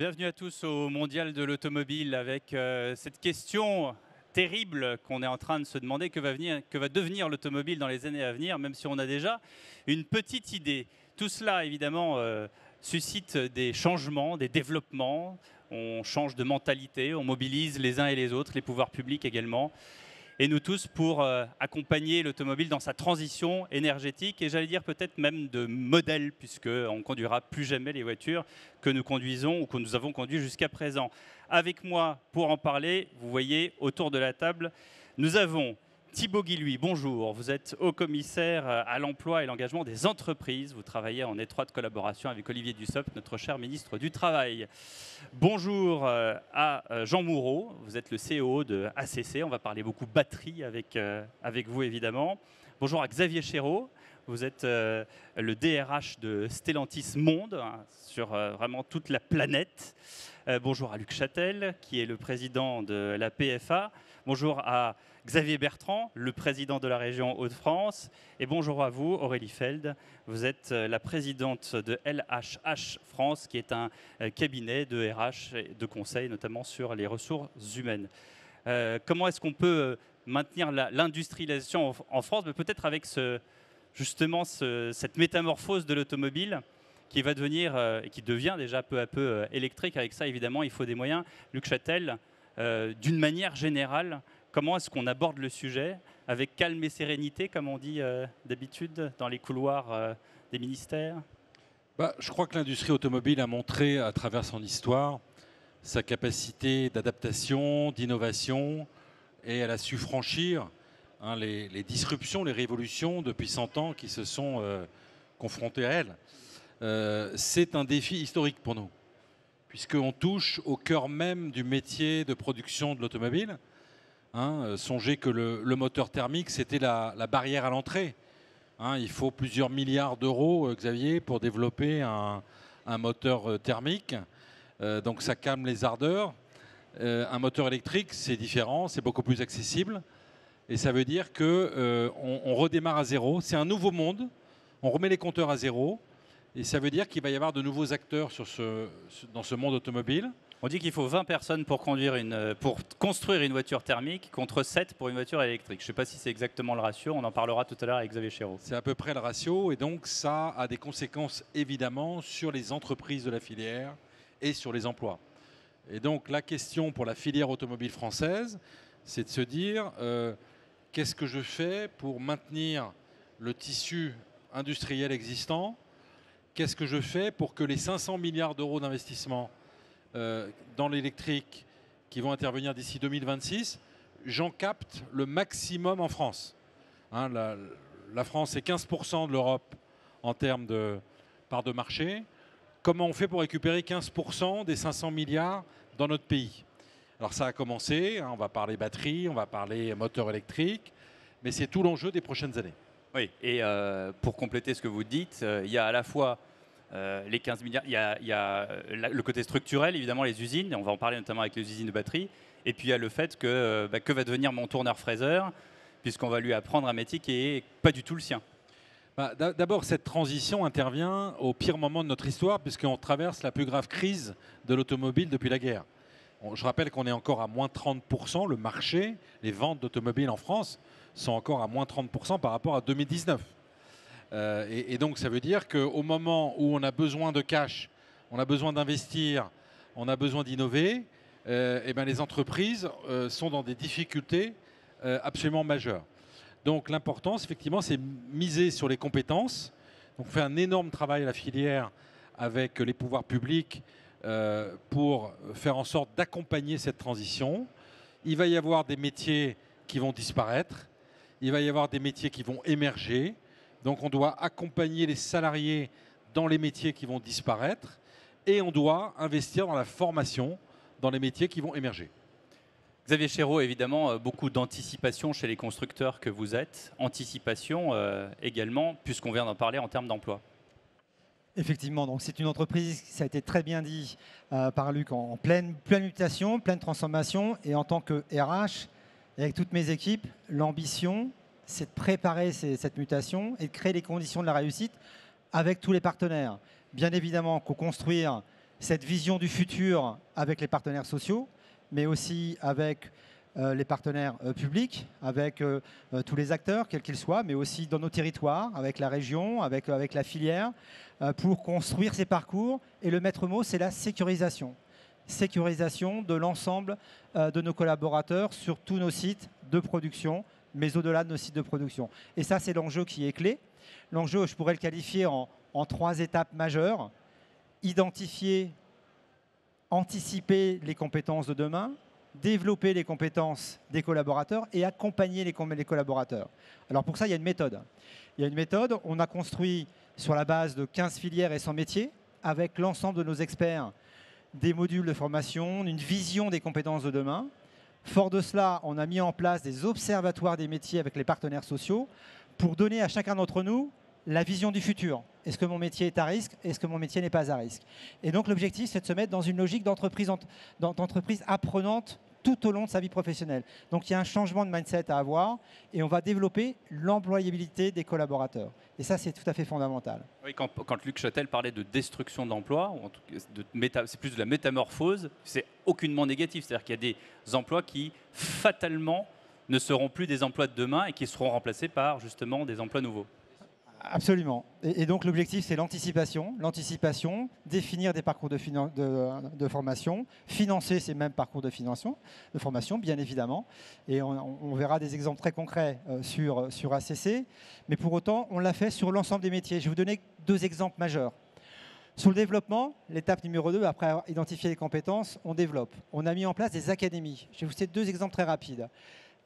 Bienvenue à tous au Mondial de l'automobile avec cette question terrible qu'on est en train de se demander que va devenir l'automobile dans les années à venir, même si on a déjà une petite idée. Tout cela, évidemment, suscite des changements, des développements. On change de mentalité, on mobilise les uns et les autres, les pouvoirs publics également. Et nous tous pour accompagner l'automobile dans sa transition énergétique et j'allais dire peut-être même de modèle, puisqu'on ne conduira plus jamais les voitures que nous conduisons ou que nous avons conduit jusqu'à présent. Avec moi pour en parler, vous voyez autour de la table, nous avons Thibaut Guilluy, bonjour. Vous êtes haut commissaire à l'emploi et l'engagement des entreprises. Vous travaillez en étroite collaboration avec Olivier Dussopt, notre cher ministre du Travail. Bonjour à Jean Moureau. Vous êtes le CEO de ACC. On va parler beaucoup batterie avec vous, évidemment. Bonjour à Xavier Chéreau. Vous êtes le DRH de Stellantis Monde, sur vraiment toute la planète. Bonjour à Luc Châtel, qui est le président de la PFA. Bonjour à Xavier Bertrand, le président de la région Hauts-de-France. Et bonjour à vous, Aurélie Feld. Vous êtes la présidente de LHH France, qui est un cabinet de RH et de conseil, notamment sur les ressources humaines. Comment est-ce qu'on peut maintenir l'industrialisation en France? Peut-être avec justement cette métamorphose de l'automobile qui va devenir, et qui devient déjà peu à peu électrique. Avec ça, évidemment, il faut des moyens. Luc Châtel, d'une manière générale, comment est-ce qu'on aborde le sujet avec calme et sérénité, comme on dit d'habitude dans les couloirs des ministères? Je crois que l'industrie automobile a montré à travers son histoire sa capacité d'adaptation, d'innovation, et elle a su franchir les disruptions, les révolutions depuis 100 ans qui se sont confrontées à elle. C'est un défi historique pour nous, puisqu'on touche au cœur même du métier de production de l'automobile. Songez que le moteur thermique, c'était la barrière à l'entrée. Il faut plusieurs milliards d'euros, Xavier, pour développer un moteur thermique. Donc ça calme les ardeurs. Un moteur électrique, c'est différent, c'est beaucoup plus accessible. Et ça veut dire qu'on redémarre à zéro. C'est un nouveau monde. On remet les compteurs à zéro. Et ça veut dire qu'il va y avoir de nouveaux acteurs dans ce monde automobile. On dit qu'il faut 20 personnes pour construire une voiture thermique contre 7 pour une voiture électrique. Je ne sais pas si c'est exactement le ratio, on en parlera tout à l'heure avec Xavier Chéreau. C'est à peu près le ratio et donc ça a des conséquences évidemment sur les entreprises de la filière et sur les emplois. Et donc la question pour la filière automobile française, c'est de se dire qu'est-ce que je fais pour maintenir le tissu industriel existant? Qu'est-ce que je fais pour que les 500 milliards d'euros d'investissement dans l'électrique qui vont intervenir d'ici 2026, j'en capte le maximum en France. La France est 15% de l'Europe en termes de part de marché. Comment on fait pour récupérer 15% des 500 milliards dans notre pays? Alors ça a commencé, on va parler batterie, on va parler moteur électrique, mais c'est tout l'enjeu des prochaines années. Oui, et pour compléter ce que vous dites, il y a à la fois les 15 milliards, il y a le côté structurel, évidemment, les usines, on va en parler notamment avec les usines de batterie, et puis il y a le fait que va devenir mon tourneur-fraiseur, puisqu'on va lui apprendre un métier qui n'est pas du tout le sien. D'abord, cette transition intervient au pire moment de notre histoire, puisqu'on traverse la plus grave crise de l'automobile depuis la guerre. Je rappelle qu'on est encore à moins 30%, le marché, les ventes d'automobiles en France sont encore à moins 30% par rapport à 2019. Et donc ça veut dire qu'au moment où on a besoin de cash, on a besoin d'investir, on a besoin d'innover, les entreprises sont dans des difficultés absolument majeures. Donc l'importance, effectivement, c'est miser sur les compétences. Donc on fait un énorme travail à la filière avec les pouvoirs publics pour faire en sorte d'accompagner cette transition. Il va y avoir des métiers qui vont disparaître, il va y avoir des métiers qui vont émerger. Donc on doit accompagner les salariés dans les métiers qui vont disparaître et on doit investir dans la formation dans les métiers qui vont émerger. Xavier Chéreau, évidemment, beaucoup d'anticipation chez les constructeurs que vous êtes. Anticipation également, puisqu'on vient d'en parler en termes d'emploi. Effectivement, donc c'est une entreprise, ça a été très bien dit par Luc, en pleine mutation, pleine transformation. Et en tant que RH, et avec toutes mes équipes, l'ambition, c'est de préparer cette mutation et de créer les conditions de la réussite avec tous les partenaires. Bien évidemment, co-construire cette vision du futur avec les partenaires sociaux, mais aussi avec les partenaires publics, avec tous les acteurs, quels qu'ils soient, mais aussi dans nos territoires, avec la région, avec la filière, pour construire ces parcours. Et le maître mot, c'est la sécurisation. Sécurisation de l'ensemble de nos collaborateurs sur tous nos sites de production, mais au-delà de nos sites de production. Et ça, c'est l'enjeu qui est clé. L'enjeu, je pourrais le qualifier en 3 étapes majeures. Identifier, anticiper les compétences de demain, développer les compétences des collaborateurs et accompagner les collaborateurs. Alors pour ça, il y a une méthode. Il y a une méthode, on a construit sur la base de 15 filières et 100 métiers, avec l'ensemble de nos experts, des modules de formation, une vision des compétences de demain. Fort de cela, on a mis en place des observatoires des métiers avec les partenaires sociaux pour donner à chacun d'entre nous la vision du futur. Est-ce que mon métier est à risque? Est-ce que mon métier n'est pas à risque? Et donc l'objectif, c'est de se mettre dans une logique d'entreprise apprenante tout au long de sa vie professionnelle. Donc il y a un changement de mindset à avoir et on va développer l'employabilité des collaborateurs. Et ça, c'est tout à fait fondamental. Oui, quand Luc Châtel parlait de destruction d'emplois, c'est plus de la métamorphose, c'est aucunement négatif. C'est-à-dire qu'il y a des emplois qui, fatalement, ne seront plus des emplois de demain et qui seront remplacés par, justement, des emplois nouveaux. Absolument. Et donc l'objectif, c'est l'anticipation. L'anticipation, définir des parcours de formation, financer ces mêmes parcours de formation, bien évidemment. Et on verra des exemples très concrets sur ACC. Mais pour autant, on l'a fait sur l'ensemble des métiers. Je vais vous donner 2 exemples majeurs. Sur le développement, l'étape numéro 2, après avoir identifié les compétences, on développe. On a mis en place des académies. Je vais vous citer 2 exemples très rapides.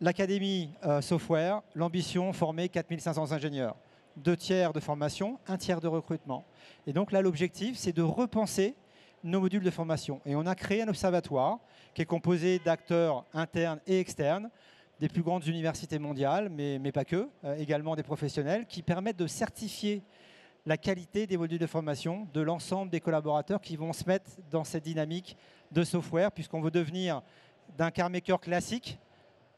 L'académie software, l'ambition, former 4500 ingénieurs. 2 tiers de formation, 1 tiers de recrutement. Et donc là, l'objectif, c'est de repenser nos modules de formation. Et on a créé un observatoire qui est composé d'acteurs internes et externes, des plus grandes universités mondiales, mais pas que, également des professionnels, qui permettent de certifier la qualité des modules de formation de l'ensemble des collaborateurs qui vont se mettre dans cette dynamique de software, puisqu'on veut devenir d'un car maker classique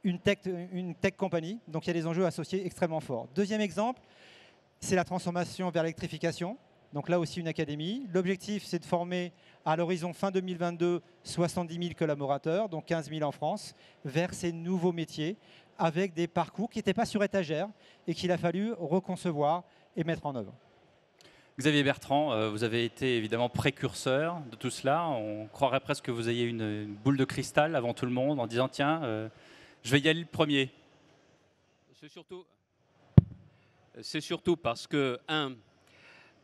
une tech company. Donc il y a des enjeux associés extrêmement forts. Deuxième exemple, c'est la transformation vers l'électrification. Donc là aussi une académie. L'objectif, c'est de former à l'horizon fin 2022 70 000 collaborateurs, donc 15 000 en France, vers ces nouveaux métiers avec des parcours qui n'étaient pas sur étagère et qu'il a fallu reconcevoir et mettre en œuvre. Xavier Bertrand, vous avez été évidemment précurseur de tout cela. On croirait presque que vous ayez une boule de cristal avant tout le monde en disant tiens, je vais y aller le premier. C'est surtout parce que,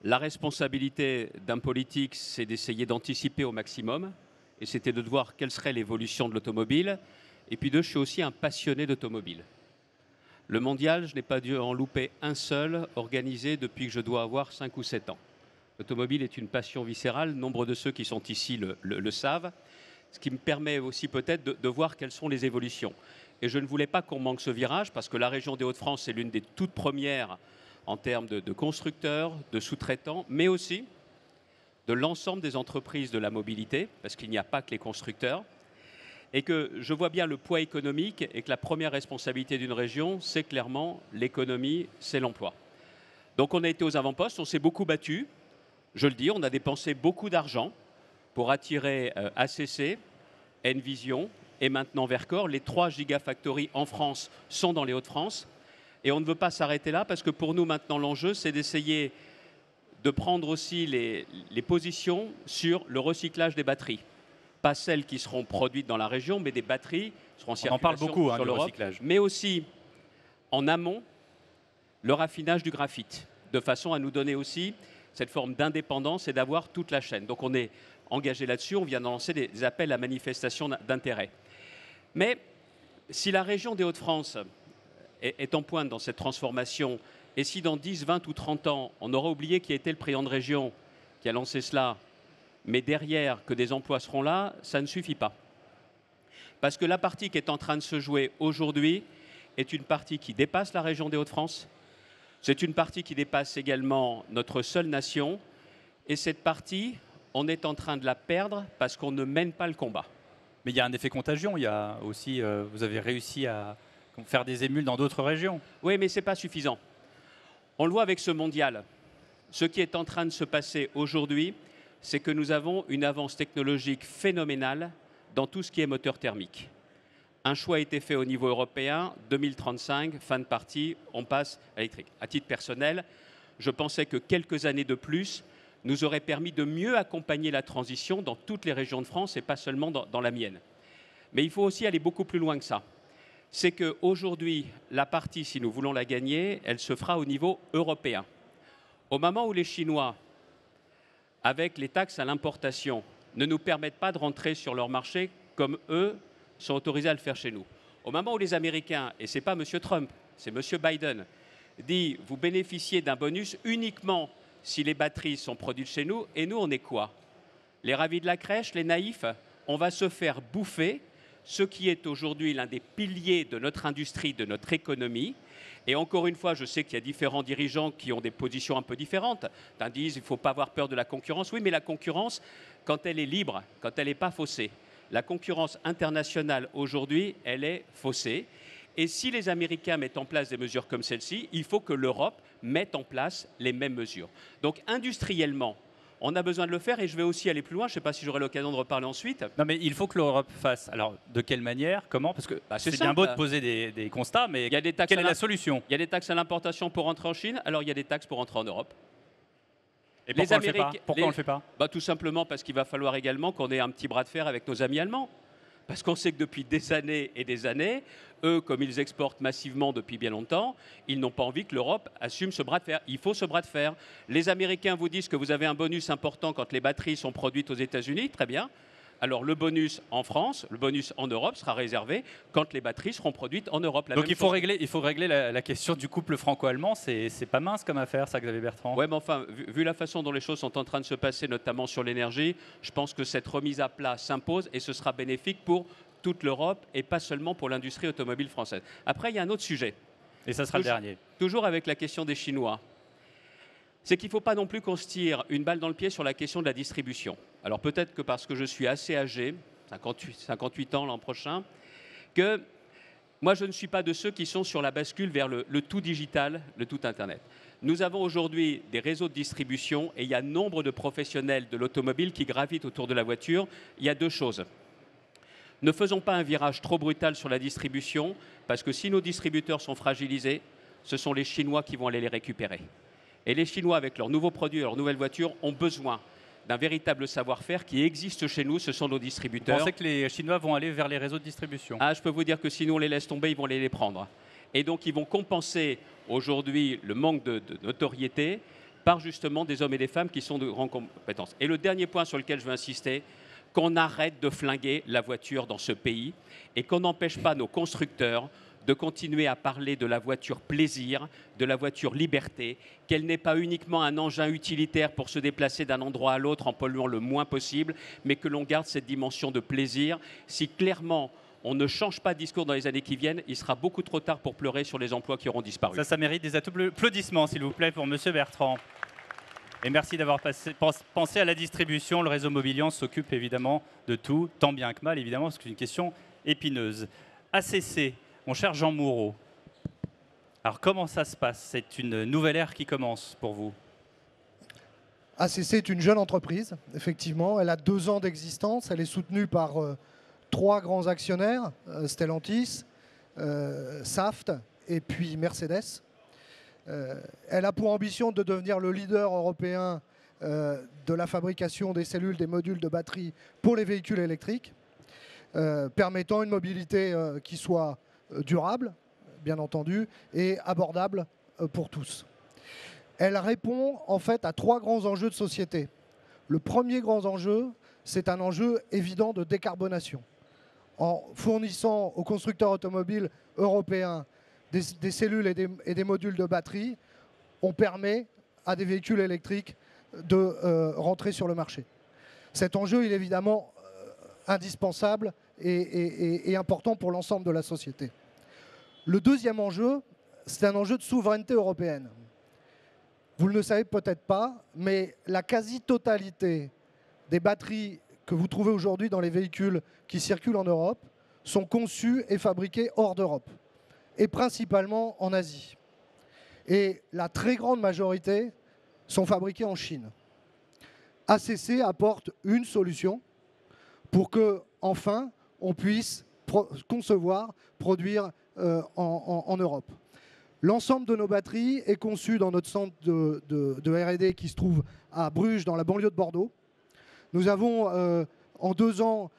la responsabilité d'un politique, c'est d'essayer d'anticiper au maximum, et c'était de voir quelle serait l'évolution de l'automobile. Et puis 2, je suis aussi un passionné d'automobile. Le mondial, je n'ai pas dû en louper un seul, organisé depuis que je dois avoir 5 ou 7 ans. L'automobile est une passion viscérale, nombre de ceux qui sont ici le savent, ce qui me permet aussi peut-être de voir quelles sont les évolutions. Et je ne voulais pas qu'on manque ce virage, parce que la région des Hauts-de-France, c'est l'une des toutes premières en termes de constructeurs, de sous-traitants, mais aussi de l'ensemble des entreprises de la mobilité, parce qu'il n'y a pas que les constructeurs, et que je vois bien le poids économique et que la première responsabilité d'une région, c'est clairement l'économie, c'est l'emploi. Donc on a été aux avant-postes, on s'est beaucoup battu, je le dis, on a dépensé beaucoup d'argent pour attirer ACC, Envision et maintenant Vercor. Les 3 gigafactories en France sont dans les Hauts-de-France. Et on ne veut pas s'arrêter là parce que pour nous maintenant l'enjeu c'est d'essayer de prendre aussi les positions sur le recyclage des batteries. Pas celles qui seront produites dans la région, mais des batteries qui seront en circulation on en parle beaucoup, sur l'Europe, mais aussi en amont le raffinage du graphite, de façon à nous donner aussi cette forme d'indépendance et d'avoir toute la chaîne. Donc on est engagé là-dessus, on vient de lancer des appels à manifestation d'intérêt. Mais si la région des Hauts-de-France est en pointe dans cette transformation, et si dans 10, 20 ou 30 ans, on aura oublié qui a été le président de région qui a lancé cela, mais derrière que des emplois seront là, ça ne suffit pas. Parce que la partie qui est en train de se jouer aujourd'hui est une partie qui dépasse la région des Hauts-de-France, c'est une partie qui dépasse également notre seule nation, et cette partie, on est en train de la perdre parce qu'on ne mène pas le combat. Mais il y a un effet contagion, il y a aussi, vous avez réussi à faire des émules dans d'autres régions. Oui, mais ce n'est pas suffisant. On le voit avec ce mondial. Ce qui est en train de se passer aujourd'hui, c'est que nous avons une avance technologique phénoménale dans tout ce qui est moteur thermique. Un choix a été fait au niveau européen, 2035, fin de partie, on passe à l'électrique. À titre personnel, je pensais que quelques années de plus nous auraient permis de mieux accompagner la transition dans toutes les régions de France et pas seulement dans la mienne. Mais il faut aussi aller beaucoup plus loin que ça. C'est qu'aujourd'hui, la partie, si nous voulons la gagner, elle se fera au niveau européen. Au moment où les Chinois, avec les taxes à l'importation, ne nous permettent pas de rentrer sur leur marché comme eux sont autorisés à le faire chez nous. Au moment où les Américains, et ce n'est pas M. Trump, c'est M. Biden, dit vous bénéficiez d'un bonus uniquement si les batteries sont produites chez nous, et nous on est quoi? Les ravis de la crèche, les naïfs, on va se faire bouffer ce qui est aujourd'hui l'un des piliers de notre industrie, de notre économie. Et encore une fois, je sais qu'il y a différents dirigeants qui ont des positions un peu différentes. Ils disent qu'il ne faut pas avoir peur de la concurrence. Oui, mais la concurrence, quand elle est libre, quand elle n'est pas faussée, la concurrence internationale aujourd'hui, elle est faussée. Et si les Américains mettent en place des mesures comme celle-ci, il faut que l'Europe mette en place les mêmes mesures. Donc industriellement, on a besoin de le faire et je vais aussi aller plus loin. Je ne sais pas si j'aurai l'occasion de reparler ensuite. Non, mais il faut que l'Europe fasse. Alors, de quelle manière? Comment? Parce que c'est bien beau de poser des constats, mais quelle est la solution? Il y a des taxes à l'importation pour rentrer en Chine, alors il y a des taxes pour rentrer en Europe. Et pourquoi on ne le fait pas? Pourquoi on le fait pas? Tout simplement parce qu'il va falloir également qu'on ait un petit bras de fer avec nos amis allemands. Parce qu'on sait que depuis des années et des années, eux, comme ils exportent massivement depuis bien longtemps, ils n'ont pas envie que l'Europe assume ce bras de fer. Il faut ce bras de fer. Les Américains vous disent que vous avez un bonus important quand les batteries sont produites aux États-Unis. Très bien. Alors le bonus en France, le bonus en Europe sera réservé quand les batteries seront produites en Europe. Donc il faut régler la question du couple franco-allemand. C'est pas mince comme affaire, ça, Xavier Bertrand. Oui, mais enfin, vu la façon dont les choses sont en train de se passer, notamment sur l'énergie, je pense que cette remise à plat s'impose et ce sera bénéfique pour toute l'Europe et pas seulement pour l'industrie automobile française. Après, il y a un autre sujet. Et ça sera le dernier. Toujours avec la question des Chinois. C'est qu'il ne faut pas non plus qu'on se tire une balle dans le pied sur la question de la distribution. Alors peut-être que parce que je suis assez âgé, 58 ans l'an prochain, que moi je ne suis pas de ceux qui sont sur la bascule vers le tout digital, le tout Internet. Nous avons aujourd'hui des réseaux de distribution et il y a nombre de professionnels de l'automobile qui gravitent autour de la voiture. Il y a deux choses. Ne faisons pas un virage trop brutal sur la distribution, parce que si nos distributeurs sont fragilisés, ce sont les Chinois qui vont aller les récupérer. Et les Chinois, avec leurs nouveaux produits, leurs nouvelles voitures, ont besoin d'un véritable savoir-faire qui existe chez nous, ce sont nos distributeurs. Vous pensez que les Chinois vont aller vers les réseaux de distribution? Je peux vous dire que si nous on les laisse tomber, ils vont les prendre. Et donc ils vont compenser aujourd'hui le manque de notoriété par justement des hommes et des femmes qui sont de grandes compétences. Et le dernier point sur lequel je veux insister, qu'on arrête de flinguer la voiture dans ce pays et qu'on n'empêche pas nos constructeurs de continuer à parler de la voiture plaisir, de la voiture liberté, qu'elle n'est pas uniquement un engin utilitaire pour se déplacer d'un endroit à l'autre en polluant le moins possible, mais que l'on garde cette dimension de plaisir. Si clairement on ne change pas de discours dans les années qui viennent, il sera beaucoup trop tard pour pleurer sur les emplois qui auront disparu. Ça mérite des applaudissements, s'il vous plaît, pour M. Bertrand. Et merci d'avoir pensé à la distribution. Le réseau Mobilian s'occupe évidemment de tout, tant bien que mal, évidemment, parce que c'est une question épineuse. ACC, mon cher Jean Moureau, alors comment ça se passe? C'est une nouvelle ère qui commence pour vous? ACC est une jeune entreprise, effectivement. Elle a 2 ans d'existence. Elle est soutenue par 3 grands actionnaires, Stellantis, Saft et puis Mercedes. Elle a pour ambition de devenir le leader européen de la fabrication des cellules, des modules de batterie pour les véhicules électriques, permettant une mobilité qui soit durable, bien entendu, et abordable pour tous. Elle répond en fait à 3 grands enjeux de société. Le premier grand enjeu, c'est un enjeu évident de décarbonation. En fournissant aux constructeurs automobiles européens des cellules et des modules de batterie, on permet à des véhicules électriques de rentrer sur le marché. Cet enjeu, il est évidemment indispensable et important pour l'ensemble de la société. Le deuxième enjeu, c'est un enjeu de souveraineté européenne. Vous ne le savez peut-être pas, mais la quasi-totalité des batteries que vous trouvez aujourd'hui dans les véhicules qui circulent en Europe sont conçues et fabriquées hors d'Europe, et principalement en Asie. Et la très grande majorité sont fabriquées en Chine. ACC apporte une solution pour que, enfin, on puisse concevoir, produire en Europe. L'ensemble de nos batteries est conçu dans notre centre de R&D qui se trouve à Bruges, dans la banlieue de Bordeaux. Nous avons, en 2 ans,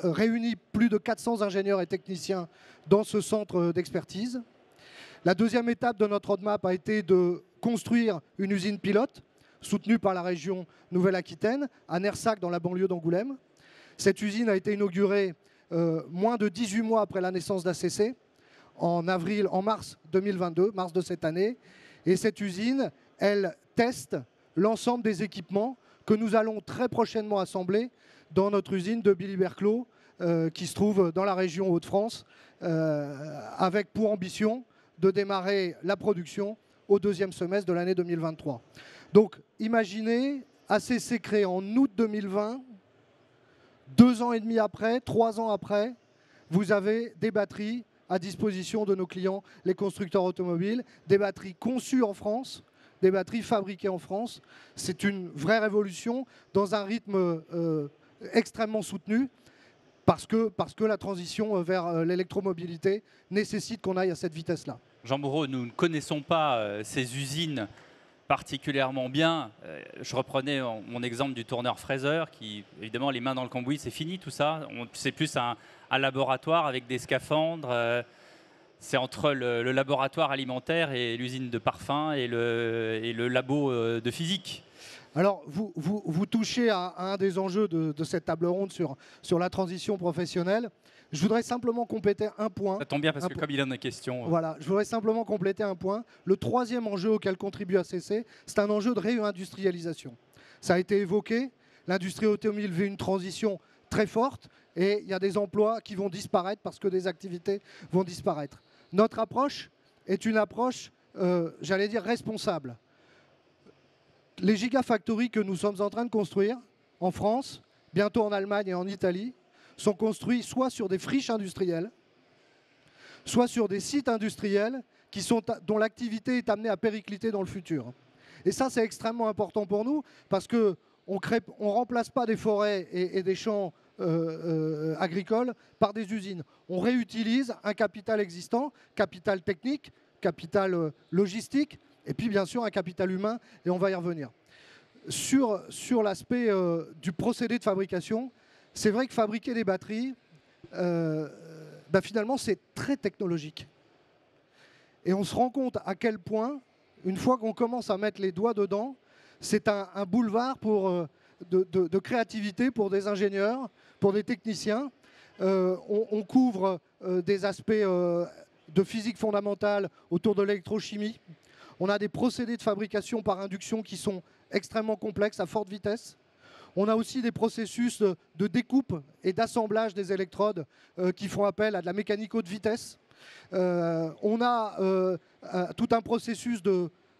réuni plus de 400 ingénieurs et techniciens dans ce centre d'expertise. La deuxième étape de notre roadmap a été de construire une usine pilote soutenue par la région Nouvelle-Aquitaine, à Nersac, dans la banlieue d'Angoulême. Cette usine a été inaugurée moins de 18 mois après la naissance d'ACC, en mars 2022, mars de cette année. Et cette usine, elle teste l'ensemble des équipements que nous allons très prochainement assembler dans notre usine de Billy-Berclos, qui se trouve dans la région Hauts-de-France, avec pour ambition de démarrer la production au 2e semestre de l'année 2023. Donc, imaginez, ACC créé en août 2020, 2 ans et demi après, 3 ans après, vous avez des batteries à disposition de nos clients, les constructeurs automobiles, des batteries conçues en France, des batteries fabriquées en France. C'est une vraie révolution dans un rythme extrêmement soutenu, parce que la transition vers l'électromobilité nécessite qu'on aille à cette vitesse-là. Jean Moreau, nous ne connaissons pas ces usines particulièrement bien. Je reprenais mon exemple du tourneur-fraiseur qui, évidemment, les mains dans le cambouis, c'est fini tout ça. C'est plus un laboratoire avec des scaphandres. C'est entre le laboratoire alimentaire et l'usine de parfum et le labo de physique. Alors, vous touchez à un des enjeux de cette table ronde sur la transition professionnelle. Je voudrais simplement compléter un point. Ça tombe bien parce que comme il en a question... Voilà, je voudrais simplement compléter un point. Le 3e enjeu auquel contribue ACC, c'est un enjeu de réindustrialisation. Ça a été évoqué, l'industrie automobile vit une transition très forte et il y a des emplois qui vont disparaître parce que des activités vont disparaître. Notre approche est une approche, j'allais dire, responsable. Les gigafactories que nous sommes en train de construire en France, bientôt en Allemagne et en Italie, sont construits soit sur des friches industrielles, soit sur des sites industriels dont l'activité est amenée à péricliter dans le futur. Et ça, c'est extrêmement important pour nous parce qu'on ne remplace pas des forêts et des champs agricoles par des usines. On réutilise un capital existant, capital technique, capital logistique, et puis bien sûr un capital humain, et on va y revenir. Sur l'aspect du procédé de fabrication, c'est vrai que fabriquer des batteries, finalement, c'est très technologique. Et on se rend compte à quel point, une fois qu'on commence à mettre les doigts dedans, c'est un boulevard de créativité pour des ingénieurs, pour des techniciens. On couvre des aspects de physique fondamentale autour de l'électrochimie. On a des procédés de fabrication par induction qui sont extrêmement complexes, à forte vitesse. On a aussi des processus de découpe et d'assemblage des électrodes qui font appel à de la mécanique haute vitesse. On a tout un processus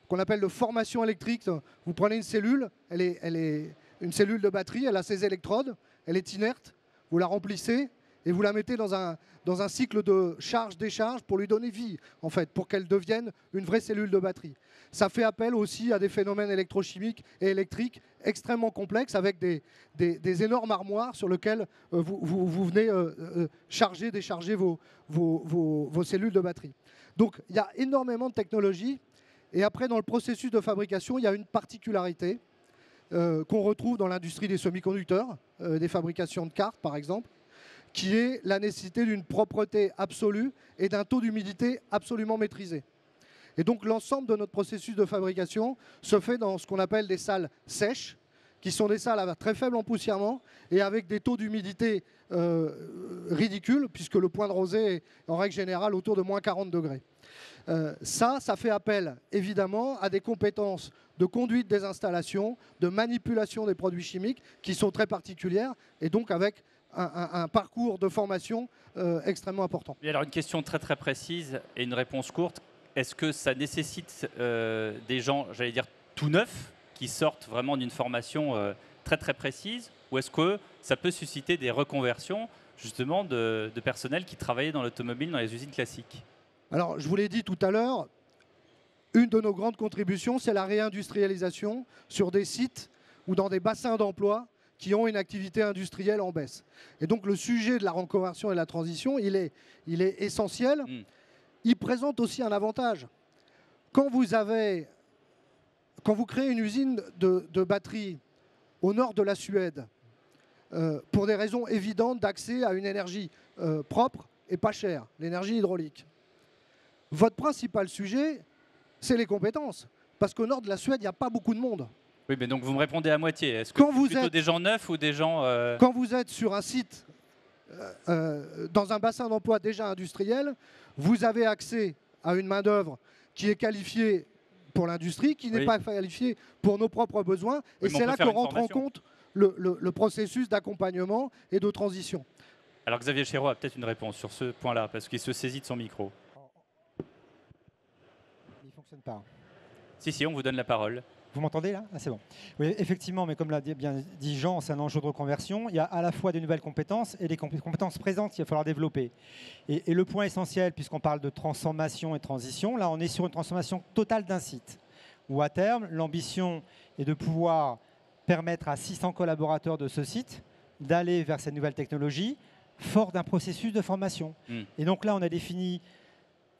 qu'on appelle de formation électrique. Vous prenez une cellule, elle est une cellule de batterie, elle a ses électrodes, elle est inerte, vous la remplissez et vous la mettez dans un cycle de charge-décharge pour lui donner vie, en fait, pour qu'elle devienne une vraie cellule de batterie. Ça fait appel aussi à des phénomènes électrochimiques et électriques extrêmement complexes avec des énormes armoires sur lesquelles vous venez charger, décharger vos cellules de batterie. Donc il y a énormément de technologies. Et après, dans le processus de fabrication, il y a une particularité qu'on retrouve dans l'industrie des semi-conducteurs, des fabrications de cartes par exemple, qui est la nécessité d'une propreté absolue et d'un taux d'humidité absolument maîtrisé. Et donc l'ensemble de notre processus de fabrication se fait dans ce qu'on appelle des salles sèches, qui sont des salles à très faible empoussièrement et avec des taux d'humidité ridicules, puisque le point de rosée est en règle générale autour de moins 40 degrés. Ça fait appel évidemment à des compétences de conduite des installations, de manipulation des produits chimiques qui sont très particulières et donc avec un parcours de formation extrêmement important. Et alors une question très très précise et une réponse courte. Est-ce que ça nécessite des gens, j'allais dire, tout neufs, qui sortent vraiment d'une formation très très précise, ou est-ce que ça peut susciter des reconversions justement de personnel qui travaillait dans l'automobile, dans les usines classiques? Alors, je vous l'ai dit tout à l'heure, une de nos grandes contributions, c'est la réindustrialisation sur des sites ou dans des bassins d'emploi qui ont une activité industrielle en baisse. Et donc le sujet de la reconversion et de la transition, il est essentiel. Il présente aussi un avantage. Quand vous créez une usine de batterie au nord de la Suède, pour des raisons évidentes d'accès à une énergie propre et pas chère, l'énergie hydraulique, votre principal sujet, c'est les compétences. Parce qu'au nord de la Suède, il n'y a pas beaucoup de monde. Oui, mais donc vous me répondez à moitié. Est-ce que c'est plutôt des gens neufs ou des gens... Quand vous êtes sur un site, dans un bassin d'emploi déjà industriel, vous avez accès à une main-d'œuvre qui est qualifiée pour l'industrie, qui n'est pas qualifiée pour nos propres besoins. Et c'est là que rentre en compte le processus d'accompagnement et de transition. Alors Xavier Chéreau a peut-être une réponse sur ce point-là, parce qu'il se saisit de son micro. Il ne fonctionne pas. Si, on vous donne la parole. Vous m'entendez là? Ah, c'est bon. Oui, effectivement, mais comme l'a bien dit Jean, c'est un enjeu de reconversion. Il y a à la fois des nouvelles compétences et des compétences présentes qu'il va falloir développer. Et le point essentiel, puisqu'on parle de transformation et transition, là on est sur une transformation totale d'un site, où à terme, l'ambition est de pouvoir permettre à 600 collaborateurs de ce site d'aller vers cette nouvelle technologie, fort d'un processus de formation. Et donc là, on a défini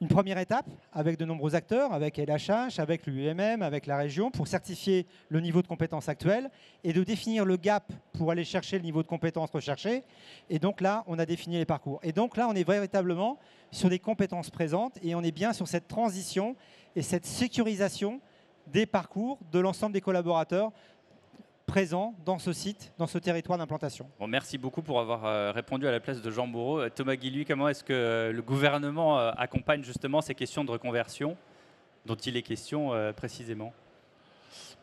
une première étape avec de nombreux acteurs, avec LHH, avec l'UMM, avec la région, pour certifier le niveau de compétences actuel et de définir le gap pour aller chercher le niveau de compétences recherché. Et donc là, on a défini les parcours. Et donc là, on est véritablement sur des compétences présentes et on est bien sur cette transition et cette sécurisation des parcours de l'ensemble des collaborateurs présents dans ce site, dans ce territoire d'implantation. Bon, merci beaucoup pour avoir répondu à la place de Jean Bourreau. Thomas Guilluy, comment est-ce que le gouvernement accompagne justement ces questions de reconversion dont il est question précisément?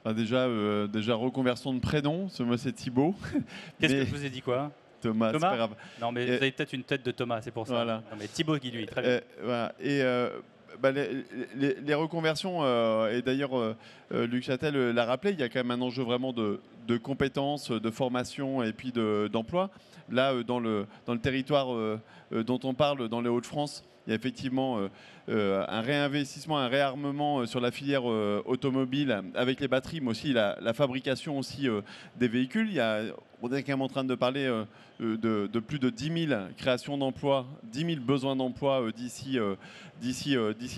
Déjà, reconversion de prénom, moi c'est Thibaut. Qu'est-ce que je vous ai dit quoi? Thomas, c'est pas grave. Non, mais vous avez peut-être une tête de Thomas, c'est pour ça. Voilà. Non, mais Thibaut Guilluy, très bien. Voilà. Et les reconversions, et d'ailleurs Luc Châtel l'a rappelé, il y a quand même un enjeu vraiment de compétences, de formation et puis d'emploi. Là, dans le territoire dont on parle, dans les Hauts-de-France, il y a effectivement un réinvestissement, un réarmement sur la filière automobile avec les batteries, mais aussi la fabrication aussi des véhicules. On est quand même en train de parler de plus de 10 000 créations d'emplois, 10 000 besoins d'emploi d'ici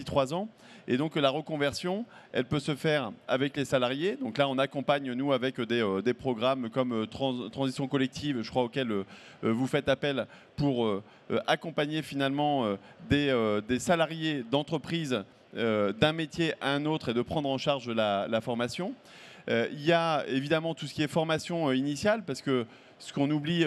3 ans. Et donc la reconversion, elle peut se faire avec les salariés. Donc là, on accompagne, nous, avec des programmes comme Transition collective, je crois, auquel vous faites appel pour accompagner finalement des salariés d'entreprises d'un métier à un autre et de prendre en charge la formation. Il y a évidemment tout ce qui est formation initiale, parce que ce qu'on oublie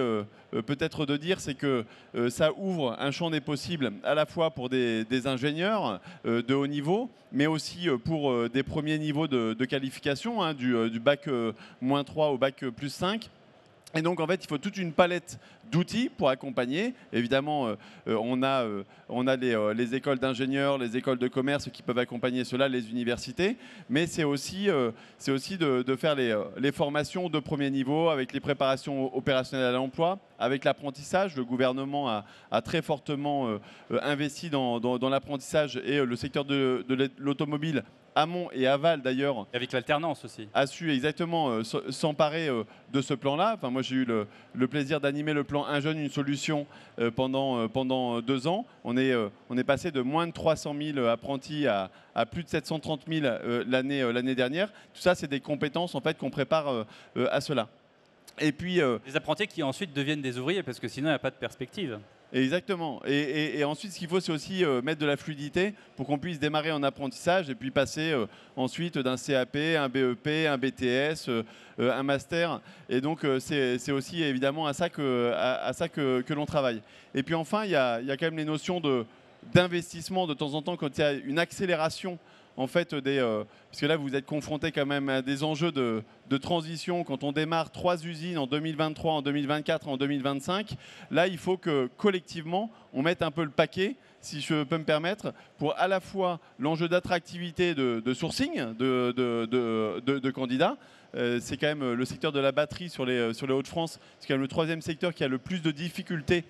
peut-être de dire, c'est que ça ouvre un champ des possibles à la fois pour des ingénieurs de haut niveau, mais aussi pour des premiers niveaux de qualification, hein, du bac -3 au bac +5. Et donc, en fait, il faut toute une palette d'outils pour accompagner. Évidemment, on a les écoles d'ingénieurs, les écoles de commerce qui peuvent accompagner cela, les universités. Mais c'est aussi de faire les formations de premier niveau avec les préparations opérationnelles à l'emploi, avec l'apprentissage. Le gouvernement a très fortement investi dans l'apprentissage et le secteur de l'automobile, amont et aval d'ailleurs. Avec l'alternance aussi. A su exactement s'emparer de ce plan-là. Enfin, moi, j'ai eu le plaisir d'animer le plan Un jeune, une solution pendant 2 ans. On est passé de moins de 300 000 apprentis à plus de 730 000 l'année dernière. Tout ça, c'est des compétences en fait qu'on prépare à cela. Et puis, des apprentis qui ensuite deviennent des ouvriers, parce que sinon, il n'y a pas de perspective. Exactement. Et ensuite, ce qu'il faut, c'est aussi mettre de la fluidité pour qu'on puisse démarrer en apprentissage et puis passer ensuite d'un CAP, un BEP, un BTS, un master. Et donc, c'est aussi évidemment à ça que l'on travaille. Et puis enfin, il y a quand même les notions d'investissement de temps en temps quand il y a une accélération. En fait, parce que là, vous êtes confronté quand même à des enjeux de transition. Quand on démarre 3 usines en 2023, en 2024, en 2025, là, il faut que collectivement, on mette un peu le paquet, si je peux me permettre, pour à la fois l'enjeu d'attractivité de sourcing de candidats. C'est quand même le secteur de la batterie sur les Hauts-de-France. C'est quand même le 3e secteur qui a le plus de difficultés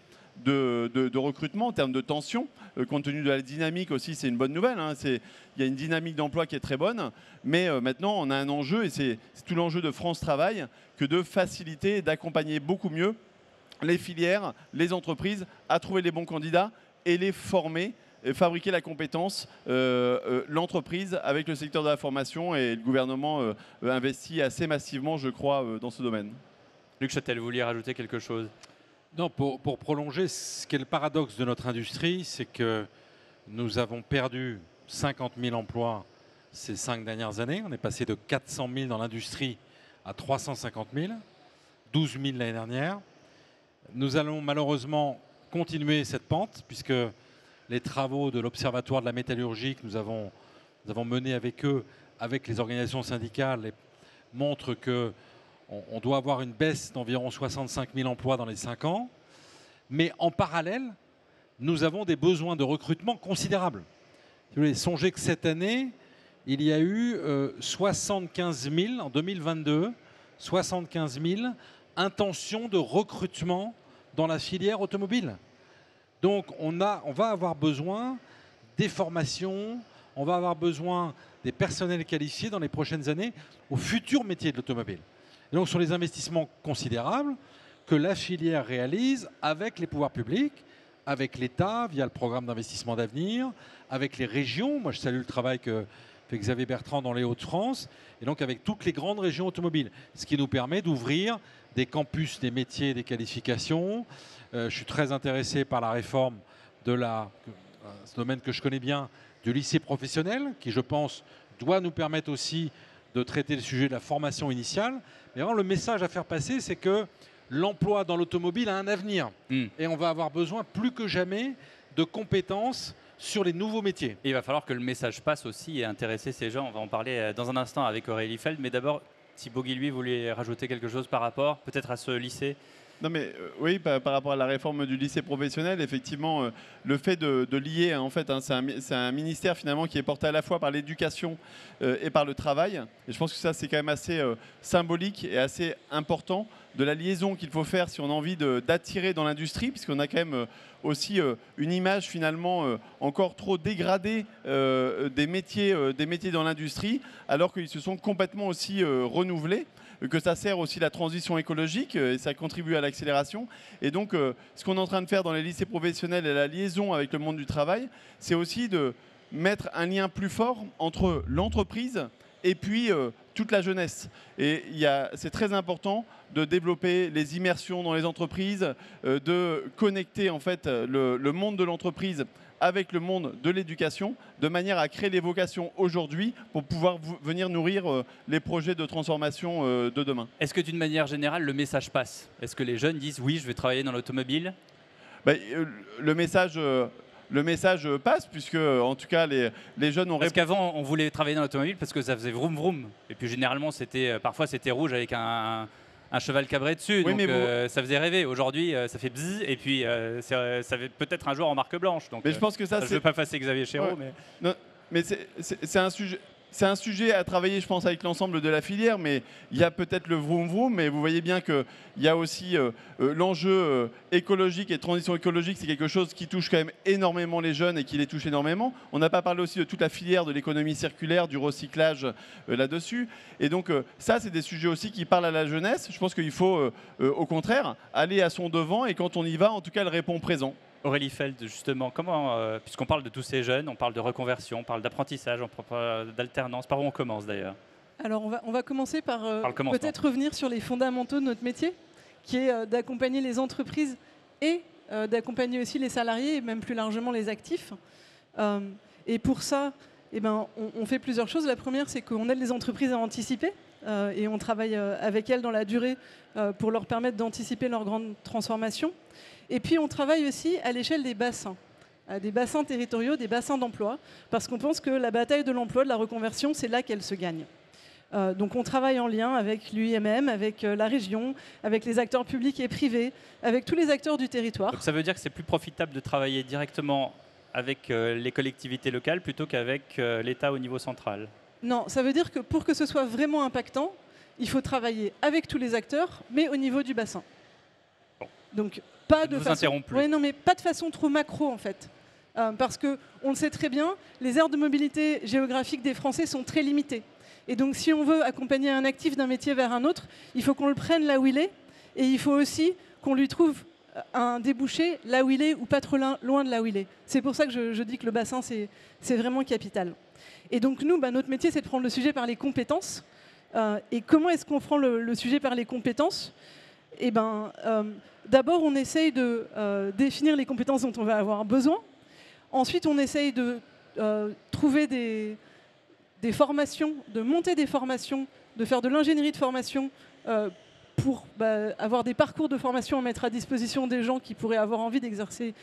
de recrutement, en termes de tension. Compte tenu de la dynamique aussi, c'est une bonne nouvelle. Hein. Il y a une dynamique d'emploi qui est très bonne. Mais maintenant, on a un enjeu, et c'est tout l'enjeu de France Travail, que de faciliter et d'accompagner beaucoup mieux les filières, les entreprises à trouver les bons candidats et les former, et fabriquer la compétence, l'entreprise avec le secteur de la formation, et le gouvernement investit assez massivement, je crois, dans ce domaine. Luc Châtel, vous vouliez rajouter quelque chose? Non, pour prolonger, ce qui est le paradoxe de notre industrie, c'est que nous avons perdu 50 000 emplois ces 5 dernières années. On est passé de 400 000 dans l'industrie à 350 000, 12 000 l'année dernière. Nous allons malheureusement continuer cette pente, puisque les travaux de l'Observatoire de la métallurgie que nous avons menés avec eux, avec les organisations syndicales, montrent qu'on doit avoir une baisse d'environ 65 000 emplois dans les 5 ans. Mais en parallèle, nous avons des besoins de recrutement considérables. Si vous voulez, songez que cette année, il y a eu 75 000, en 2022, 75 000 intentions de recrutement dans la filière automobile. Donc on va avoir besoin des formations, on va avoir besoin des personnels qualifiés dans les prochaines années au futur métier de l'automobile. Et donc ce sont des investissements considérables que la filière réalise avec les pouvoirs publics, avec l'État via le programme d'investissement d'avenir, avec les régions. Moi je salue le travail que fait Xavier Bertrand dans les Hauts-de-France, et donc avec toutes les grandes régions automobiles, ce qui nous permet d'ouvrir des campus, des métiers, des qualifications. Je suis très intéressé par la réforme de ce domaine que je connais bien, du lycée professionnel, qui je pense doit nous permettre aussi de traiter le sujet de la formation initiale. Mais vraiment, le message à faire passer, c'est que l'emploi dans l'automobile a un avenir. Et on va avoir besoin plus que jamais de compétences sur les nouveaux métiers. Et il va falloir que le message passe aussi et intéresser ces gens. On va en parler dans un instant avec Aurélie Feld. Mais d'abord, Thibaut Guilluy voulait rajouter quelque chose par rapport peut-être à ce lycée? Non mais oui, par rapport à la réforme du lycée professionnel, effectivement, le fait de lier, en fait, hein, c'est un ministère finalement qui est porté à la fois par l'éducation et par le travail. Et je pense que ça, c'est quand même assez symbolique et assez important de la liaison qu'il faut faire si on a envie d'attirer dans l'industrie, puisqu'on a quand même aussi une image finalement encore trop dégradée des métiers dans l'industrie, alors qu'ils se sont complètement aussi renouvelés, que ça sert aussi la transition écologique et ça contribue à l'accélération. Et donc, ce qu'on est en train de faire dans les lycées professionnels et la liaison avec le monde du travail, c'est aussi de mettre un lien plus fort entre l'entreprise et puis toute la jeunesse. Et c'est très important de développer les immersions dans les entreprises, de connecter en fait le monde de l'entreprise avec le monde de l'éducation, de manière à créer les vocations aujourd'hui pour pouvoir venir nourrir les projets de transformation de demain. Est-ce que d'une manière générale, le message passe? Est-ce que les jeunes disent oui, je vais travailler dans l'automobile? Le message passe, puisque en tout cas les jeunes ont... Parce qu'avant, on voulait travailler dans l'automobile parce que ça faisait vroom vroom. Et puis généralement, parfois c'était rouge avec un cheval cabré dessus, oui, donc ça faisait rêver. Aujourd'hui, ça fait bzzz, et puis ça fait peut-être un jour en marque blanche. Donc, mais je pense que ça, je ne veux pas passer Xavier Chéreau, ouais. Non, mais c'est un sujet... C'est un sujet à travailler, je pense, avec l'ensemble de la filière, mais il y a peut-être le vroom vroom, mais vous voyez bien qu'il y a aussi l'enjeu écologique et de transition écologique, c'est quelque chose qui touche quand même énormément les jeunes et qui les touche énormément. On n'a pas parlé aussi de toute la filière de l'économie circulaire, du recyclage là-dessus. Et donc ça, c'est des sujets aussi qui parlent à la jeunesse. Je pense qu'il faut, au contraire, aller à son devant, et quand on y va, en tout cas, elle répond présent. Aurélie Feld, justement, comment, puisqu'on parle de tous ces jeunes, on parle de reconversion, on parle d'apprentissage, on parle d'alternance, par où on commence d'ailleurs? Alors on va commencer par peut-être revenir sur les fondamentaux de notre métier, qui est d'accompagner les entreprises et d'accompagner aussi les salariés et même plus largement les actifs. Et pour ça, on fait plusieurs choses. La première, c'est qu'on aide les entreprises à anticiper et on travaille avec elles dans la durée pour leur permettre d'anticiper leur grande transformation. Et puis on travaille aussi à l'échelle des bassins territoriaux, des bassins d'emploi, parce qu'on pense que la bataille de l'emploi, de la reconversion, c'est là qu'elle se gagne. Donc on travaille en lien avec l'UIMM, avec la région, avec les acteurs publics et privés, avec tous les acteurs du territoire. Donc ça veut dire que c'est plus profitable de travailler directement avec les collectivités locales plutôt qu'avec l'État au niveau central? Non, ça veut dire que pour que ce soit vraiment impactant, il faut travailler avec tous les acteurs, mais au niveau du bassin. Donc pas de façon trop macro en fait. Parce qu'on le sait très bien, les aires de mobilité géographique des Français sont très limitées. Et donc si on veut accompagner un actif d'un métier vers un autre, il faut qu'on le prenne là où il est, et il faut aussi qu'on lui trouve un débouché là où il est ou pas trop loin de là où il est. C'est pour ça que je dis que le bassin, c'est vraiment capital. Et donc nous, notre métier, c'est de prendre le sujet par les compétences. Et comment est-ce qu'on prend le sujet par les compétences ? D'abord, on essaye de définir les compétences dont on va avoir besoin. Ensuite, on essaye de trouver des formations, de monter des formations, de faire de l'ingénierie de formation pour avoir des parcours de formation à mettre à disposition des gens qui pourraient avoir envie d'exercer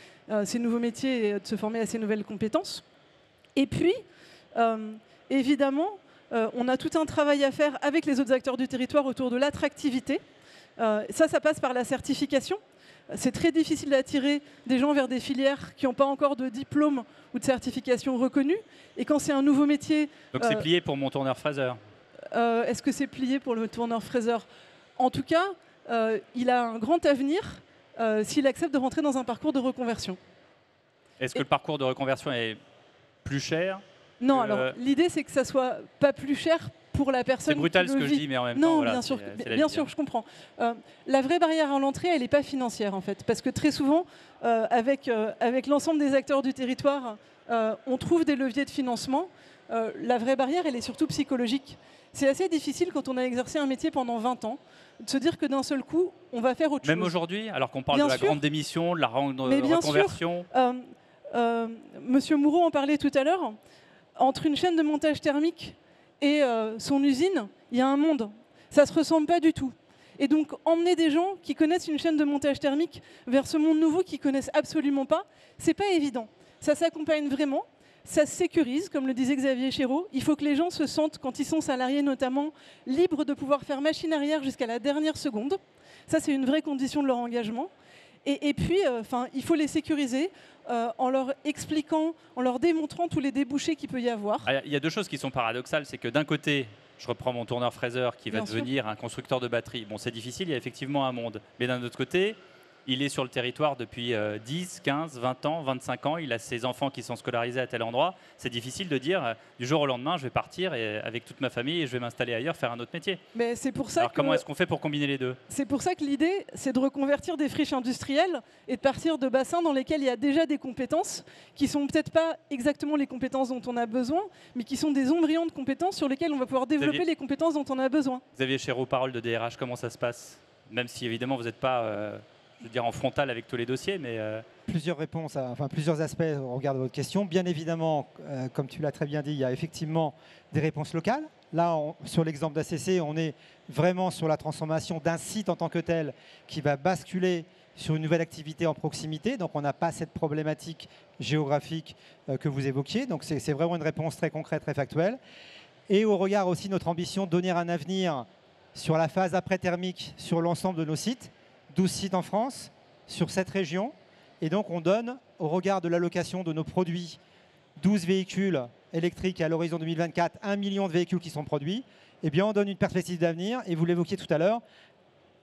ces nouveaux métiers et de se former à ces nouvelles compétences. Et puis, évidemment, on a tout un travail à faire avec les autres acteurs du territoire autour de l'attractivité. Ça passe par la certification. C'est très difficile d'attirer des gens vers des filières qui n'ont pas encore de diplôme ou de certification reconnue. Et quand c'est un nouveau métier... Donc c'est plié pour mon tourneur-fraiseur. Est-ce que c'est plié pour le tourneur-fraiseur ? En tout cas, il a un grand avenir s'il accepte de rentrer dans un parcours de reconversion. Est-ce que le parcours de reconversion est plus cher ? Non, alors l'idée c'est que ça soit pas plus cher pour la personne. C'est brutal qui ce le que vit. je dis, mais en même non, temps, voilà, bien sûr, je comprends. La vraie barrière à l'entrée, elle n'est pas financière en fait, parce que très souvent, avec l'ensemble des acteurs du territoire, on trouve des leviers de financement. La vraie barrière, elle est surtout psychologique. C'est assez difficile quand on a exercé un métier pendant 20 ans, de se dire que d'un seul coup, on va faire autre chose. Même aujourd'hui, alors qu'on parle bien de la sûr, grande démission, de la reconversion. Monsieur Moureau en parlait tout à l'heure. Entre une chaîne de montage thermique et son usine, il y a un monde. Ça ne se ressemble pas du tout. Et donc, emmener des gens qui connaissent une chaîne de montage thermique vers ce monde nouveau qu'ils ne connaissent absolument pas, ce n'est pas évident. Ça s'accompagne vraiment, ça se sécurise, comme le disait Xavier Chéreau. Il faut que les gens se sentent, quand ils sont salariés notamment, libres de pouvoir faire machine arrière jusqu'à la dernière seconde. Ça, c'est une vraie condition de leur engagement. Et puis, il faut les sécuriser en leur expliquant, en leur démontrant tous les débouchés qu'il peut y avoir. Il y a deux choses qui sont paradoxales. C'est que d'un côté, je reprends mon tourneur-fraiseur qui va devenir un constructeur de batterie. Bon, c'est difficile, il y a effectivement un monde. Mais d'un autre côté, il est sur le territoire depuis 10, 15, 20 ans, 25 ans. Il a ses enfants qui sont scolarisés à tel endroit. C'est difficile de dire du jour au lendemain, je vais partir avec toute ma famille et je vais m'installer ailleurs, faire un autre métier. Mais c'est pour ça. Alors comment est-ce qu'on fait pour combiner les deux ? C'est pour ça que l'idée, c'est de reconvertir des friches industrielles et de partir de bassins dans lesquels il y a déjà des compétences qui sont peut-être pas exactement les compétences dont on a besoin, mais qui sont des embryons de compétences sur lesquels on va pouvoir développer les compétences dont on a besoin. Xavier Chéreau, parole de DRH, comment ça se passe ? Même si évidemment vous n'êtes pas... je veux dire en frontal avec tous les dossiers, mais... Plusieurs réponses, plusieurs aspects au regard de votre question. Bien évidemment, comme tu l'as très bien dit, il y a effectivement des réponses locales. Là, sur l'exemple d'ACC, on est vraiment sur la transformation d'un site en tant que tel qui va basculer sur une nouvelle activité en proximité. Donc, on n'a pas cette problématique géographique que vous évoquiez. Donc, c'est vraiment une réponse très concrète, très factuelle. Et au regard aussi de notre ambition de donner un avenir sur la phase après-thermique sur l'ensemble de nos sites, 12 sites en France, sur 7 régions. Et donc, on donne, au regard de l'allocation de nos produits, 12 véhicules électriques à l'horizon 2024, 1 million de véhicules qui sont produits. Eh bien, on donne une perspective d'avenir, et vous l'évoquiez tout à l'heure,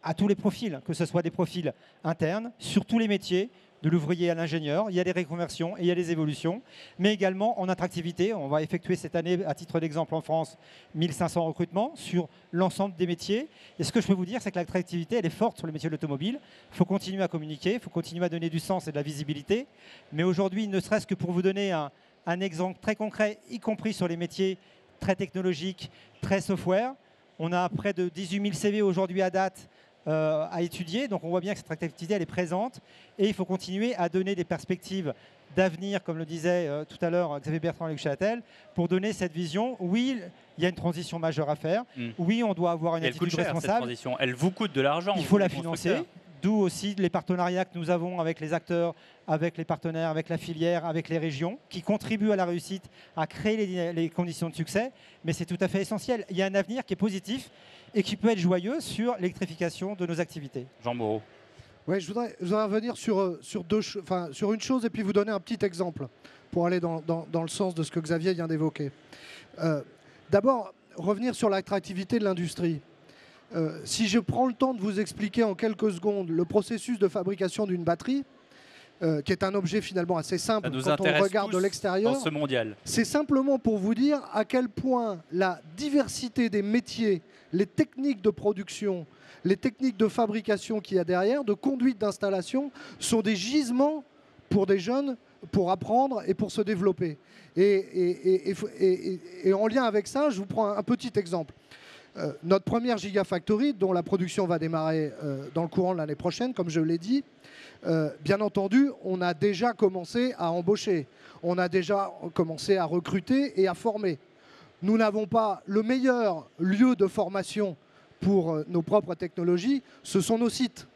à tous les profils, que ce soit des profils internes, sur tous les métiers, de l'ouvrier à l'ingénieur. Il y a des reconversions et il y a des évolutions, mais également en attractivité. On va effectuer cette année, à titre d'exemple en France, 1500 recrutements sur l'ensemble des métiers. Et ce que je peux vous dire, c'est que l'attractivité, elle est forte sur le métier de l'automobile. Il faut continuer à communiquer, il faut continuer à donner du sens et de la visibilité. Mais aujourd'hui, ne serait-ce que pour vous donner un exemple très concret, y compris sur les métiers très technologiques, très software, on a près de 18 000 CV aujourd'hui à date à étudier. Donc on voit bien que cette activité, elle est présente et il faut continuer à donner des perspectives d'avenir, comme le disait tout à l'heure Xavier Bertrand et Luc Châtel, pour donner cette vision. Oui, il y a une transition majeure à faire. Oui, on doit avoir une attitude responsable. Cette transition. Elle vous coûte de l'argent. Il faut la financer. D'où aussi les partenariats que nous avons avec les acteurs, avec les partenaires, avec la filière, avec les régions, qui contribuent à la réussite, à créer les conditions de succès. Mais c'est tout à fait essentiel. Il y a un avenir qui est positif et qui peut être joyeux sur l'électrification de nos activités. Jean Moreau. Oui, je voudrais revenir sur une chose et puis vous donner un petit exemple pour aller dans le sens de ce que Xavier vient d'évoquer. D'abord, revenir sur l'attractivité de l'industrie. Si je prends le temps de vous expliquer en quelques secondes le processus de fabrication d'une batterie, qui est un objet finalement assez simple quand on regarde de l'extérieur, dans ce mondial. C'est simplement pour vous dire à quel point la diversité des métiers, les techniques de production, les techniques de fabrication qu'il y a derrière, de conduite d'installation, sont des gisements pour des jeunes pour apprendre et pour se développer. Et en lien avec ça, je vous prends un petit exemple. Notre première Gigafactory, dont la production va démarrer dans le courant de l'année prochaine, comme je l'ai dit, bien entendu, on a déjà commencé à embaucher, on a déjà commencé à recruter et à former. Nous n'avons pas le meilleur lieu de formation pour nos propres technologies, ce sont nos sites.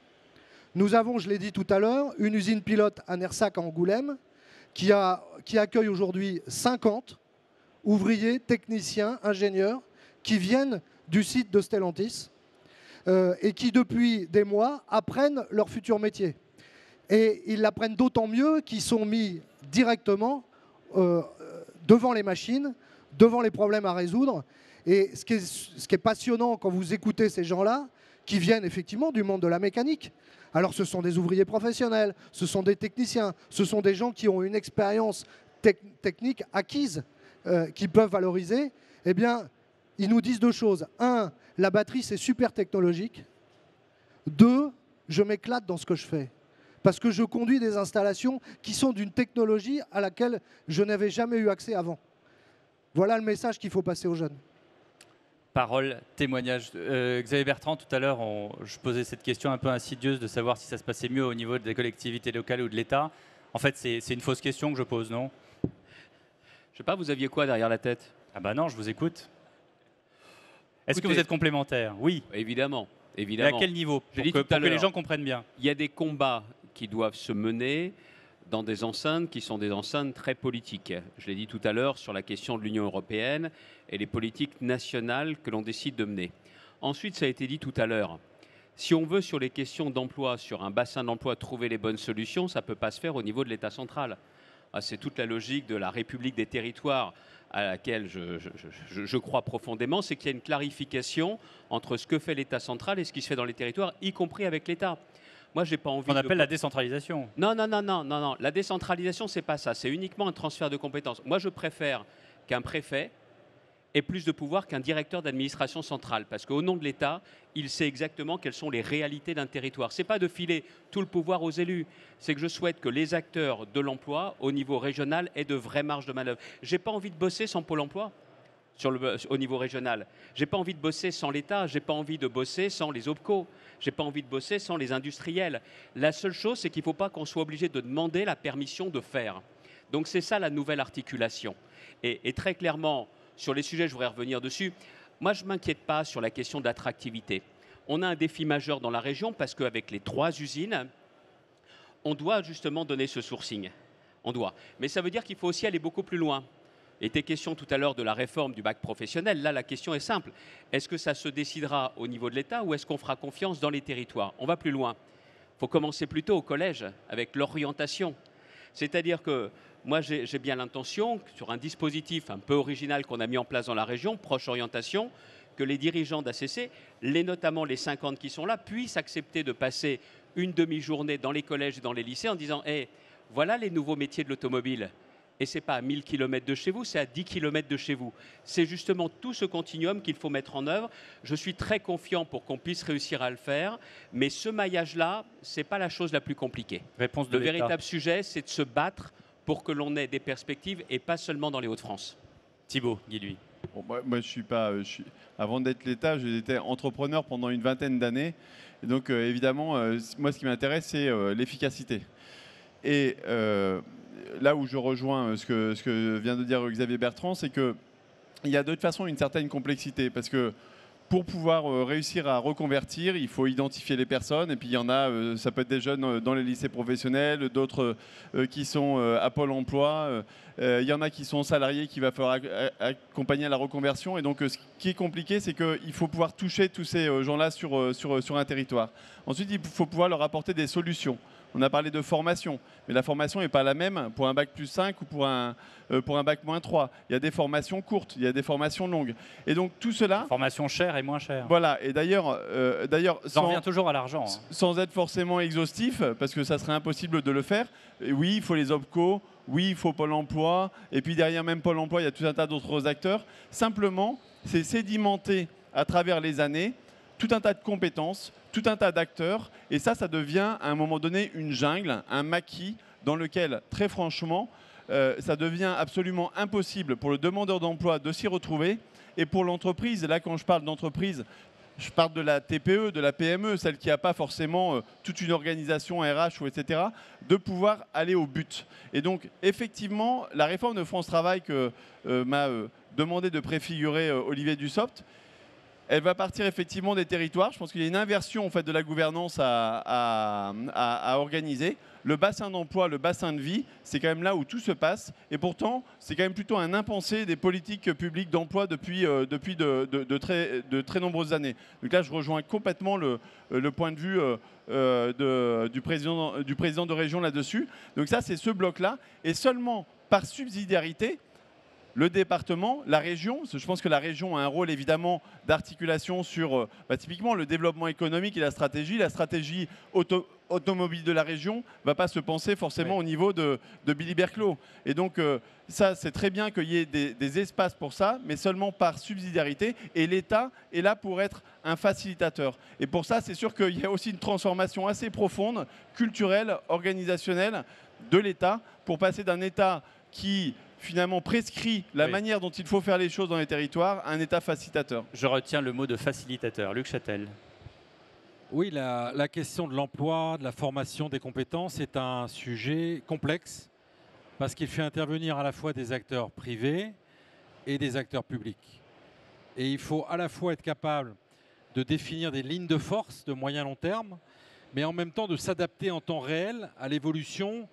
Nous avons, je l'ai dit tout à l'heure, une usine pilote à Nersac à Angoulême qui accueille aujourd'hui 50 ouvriers, techniciens, ingénieurs qui viennent du site de Stellantis et qui, depuis des mois, apprennent leur futur métier. Et ils l'apprennent d'autant mieux qu'ils sont mis directement devant les machines, devant les problèmes à résoudre. Et ce qui est passionnant quand vous écoutez ces gens-là, qui viennent effectivement du monde de la mécanique. Alors ce sont des ouvriers professionnels, ce sont des techniciens, ce sont des gens qui ont une expérience technique acquise, qui peuvent valoriser. Eh bien, ils nous disent deux choses. Un, la batterie, c'est super technologique. Deux, je m'éclate dans ce que je fais. Parce que je conduis des installations qui sont d'une technologie à laquelle je n'avais jamais eu accès avant. Voilà le message qu'il faut passer aux jeunes. Parole, témoignage. Xavier Bertrand, tout à l'heure, je posais cette question un peu insidieuse de savoir si ça se passait mieux au niveau des collectivités locales ou de l'État. En fait, c'est une fausse question que je pose, non? Je ne sais pas, vous aviez quoi derrière la tête? Ah bah non, je vous écoute. Est-ce que vous êtes complémentaires? Oui. Évidemment. Et à quel niveau? Pour que les gens comprennent bien. Il y a des combats qui doivent se mener dans des enceintes qui sont des enceintes très politiques. Je l'ai dit tout à l'heure sur la question de l'Union européenne et les politiques nationales que l'on décide de mener. Ensuite, ça a été dit tout à l'heure, si on veut sur les questions d'emploi, sur un bassin d'emploi, trouver les bonnes solutions, ça ne peut pas se faire au niveau de l'État central. C'est toute la logique de la République des territoires à laquelle je crois profondément, c'est qu'il y a une clarification entre ce que fait l'État central et ce qui se fait dans les territoires, y compris avec l'État. Moi, j'ai pas envie. On appelle la décentralisation. Non. La décentralisation, c'est pas ça. C'est uniquement un transfert de compétences. Moi, je préfère qu'un préfet ait plus de pouvoir qu'un directeur d'administration centrale, parce qu'au nom de l'État, il sait exactement quelles sont les réalités d'un territoire. C'est pas de filer tout le pouvoir aux élus. C'est que je souhaite que les acteurs de l'emploi, au niveau régional, aient de vraies marges de manœuvre. J'ai pas envie de bosser sans Pôle emploi. Au niveau régional. J'ai pas envie de bosser sans l'État, j'ai pas envie de bosser sans les OPCO, j'ai pas envie de bosser sans les industriels. La seule chose, c'est qu'il ne faut pas qu'on soit obligé de demander la permission de faire. Donc c'est ça la nouvelle articulation. Et très clairement, sur les sujets, je voudrais revenir dessus, moi je ne m'inquiète pas sur la question d'attractivité. On a un défi majeur dans la région parce qu'avec les 3 usines, on doit justement donner ce sourcing. On doit. Mais ça veut dire qu'il faut aussi aller beaucoup plus loin. Il était question tout à l'heure de la réforme du bac professionnel. Là, la question est simple. Est-ce que ça se décidera au niveau de l'État ou est-ce qu'on fera confiance dans les territoires? On va plus loin. Il faut commencer plutôt au collège avec l'orientation. C'est-à-dire que moi, j'ai bien l'intention, sur un dispositif un peu original qu'on a mis en place dans la région, proche orientation, que les dirigeants d'ACC, notamment les 50 qui sont là, puissent accepter de passer une demi-journée dans les collèges et dans les lycées en disant hey, voilà les nouveaux métiers de l'automobile. Et ce n'est pas à 1000 km de chez vous, c'est à 10 km de chez vous. C'est justement tout ce continuum qu'il faut mettre en œuvre. Je suis très confiant pour qu'on puisse réussir à le faire, mais ce maillage-là, ce n'est pas la chose la plus compliquée. Réponse de l'État. Le véritable sujet, c'est de se battre pour que l'on ait des perspectives et pas seulement dans les Hauts-de-France. Thibaut, Guy-lui. Bon, moi, avant d'être l'État, j'étais entrepreneur pendant une vingtaine d'années. Et donc, évidemment, moi, ce qui m'intéresse, c'est l'efficacité. Et là où je rejoins ce que vient de dire Xavier Bertrand, c'est qu'il y a de toute façon une certaine complexité. Parce que pour pouvoir réussir à reconvertir, il faut identifier les personnes. Et puis il y en a, ça peut être des jeunes dans les lycées professionnels, d'autres qui sont à Pôle emploi. Il y en a qui sont salariés qu'il va falloir accompagner à la reconversion. Et donc ce qui est compliqué, c'est qu'il faut pouvoir toucher tous ces gens-là sur un territoire. Ensuite, il faut pouvoir leur apporter des solutions on a parlé de formation. Mais la formation n'est pas la même pour un bac plus 5 ou pour un bac moins 3. Il y a des formations courtes, il y a des formations longues. Et donc tout cela... Formation chère et moins chère. Voilà, et d'ailleurs... on revient toujours à l'argent. Hein. Sans être forcément exhaustif, parce que ça serait impossible de le faire. Et oui, il faut les OPCO, oui, il faut Pôle emploi, et puis derrière même Pôle emploi, il y a tout un tas d'autres acteurs. Simplement, c'est sédimenter à travers les années tout un tas de compétences, tout un tas d'acteurs, et ça devient à un moment donné une jungle, un maquis dans lequel, très franchement, ça devient absolument impossible pour le demandeur d'emploi de s'y retrouver, et pour l'entreprise, là quand je parle d'entreprise, je parle de la TPE, de la PME, celle qui n'a pas forcément toute une organisation RH ou etc., de pouvoir aller au but. Et donc, effectivement, la réforme de France Travail que m'a demandé de préfigurer Olivier Dussopt, elle va partir effectivement des territoires. Je pense qu'il y a une inversion en fait, de la gouvernance à organiser. Le bassin d'emploi, le bassin de vie, c'est quand même là où tout se passe. Et pourtant, c'est quand même plutôt un impensé des politiques publiques d'emploi depuis de très nombreuses années. Donc là, je rejoins complètement le point de vue du président de région là-dessus. Donc ça, c'est ce bloc-là. Et seulement par subsidiarité, le département, la région, parce que je pense que la région a un rôle évidemment d'articulation sur typiquement le développement économique et la stratégie automobile de la région ne va pas se penser forcément au niveau de Billy Berclos. Et donc ça, c'est très bien qu'il y ait des espaces pour ça, mais seulement par subsidiarité. Et l'État est là pour être un facilitateur. Et pour ça, c'est sûr qu'il y a aussi une transformation assez profonde, culturelle, organisationnelle de l'État, pour passer d'un État qui finalement prescrit la manière dont il faut faire les choses dans les territoires, un État facilitateur. Je retiens le mot de facilitateur. Luc Châtel. Oui, la question de l'emploi, de la formation, des compétences est un sujet complexe parce qu'il fait intervenir à la fois des acteurs privés et des acteurs publics. Et il faut à la fois être capable de définir des lignes de force de moyen long terme, mais en même temps de s'adapter en temps réel à l'évolution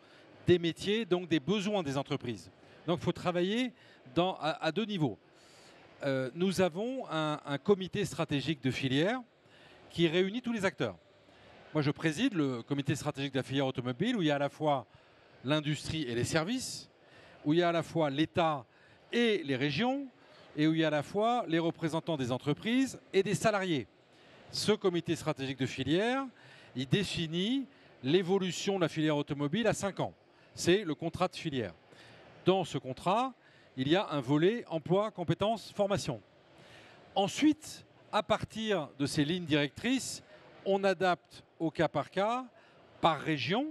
des métiers, donc des besoins des entreprises. Donc il faut travailler à deux niveaux. Nous avons un comité stratégique de filière qui réunit tous les acteurs. Moi, je préside le comité stratégique de la filière automobile où il y a à la fois l'industrie et les services, où il y a à la fois l'État et les régions, et où il y a à la fois les représentants des entreprises et des salariés. Ce comité stratégique de filière, il définit l'évolution de la filière automobile à 5 ans. C'est le contrat de filière. Dans ce contrat, il y a un volet emploi, compétences, formation. Ensuite, à partir de ces lignes directrices, on adapte au cas, par région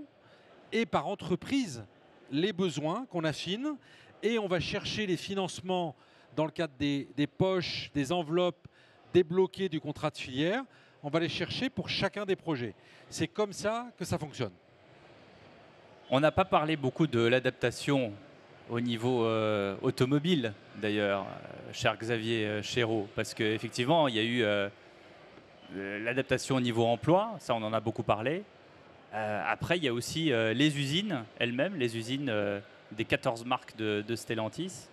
et par entreprise, les besoins qu'on affine et on va chercher les financements dans le cadre des poches, des enveloppes débloquées du contrat de filière. On va les chercher pour chacun des projets. C'est comme ça que ça fonctionne. On n'a pas parlé beaucoup de l'adaptation au niveau automobile, d'ailleurs, cher Xavier Chéreau, parce qu'effectivement, il y a eu l'adaptation au niveau emploi, ça on en a beaucoup parlé. Après, il y a aussi les usines elles-mêmes, les usines des 14 marques de Stellantis.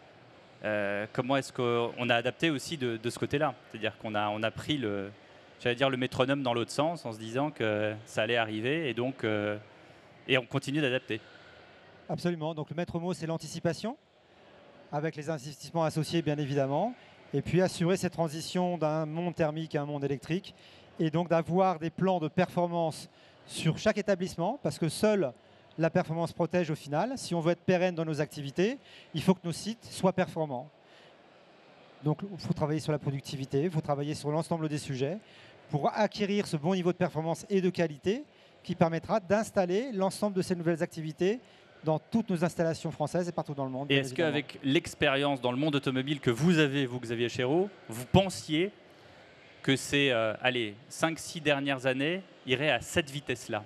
Comment est-ce qu'on a adapté aussi de ce côté-là? C'est-à-dire qu'on a pris le métronome dans l'autre sens en se disant que ça allait arriver et donc et on continue d'adapter. Absolument. Donc le maître mot, c'est l'anticipation, avec les investissements associés, bien évidemment, et puis assurer cette transition d'un monde thermique à un monde électrique, et donc d'avoir des plans de performance sur chaque établissement, parce que seule la performance protège au final. Si on veut être pérenne dans nos activités, il faut que nos sites soient performants. Donc il faut travailler sur la productivité, il faut travailler sur l'ensemble des sujets pour acquérir ce bon niveau de performance et de qualité qui permettra d'installer l'ensemble de ces nouvelles activités dans toutes nos installations françaises et partout dans le monde. Et est-ce qu'avec l'expérience dans le monde automobile que vous avez, vous Xavier Chéreau, vous pensiez que ces 5-6 dernières années iraient à cette vitesse-là?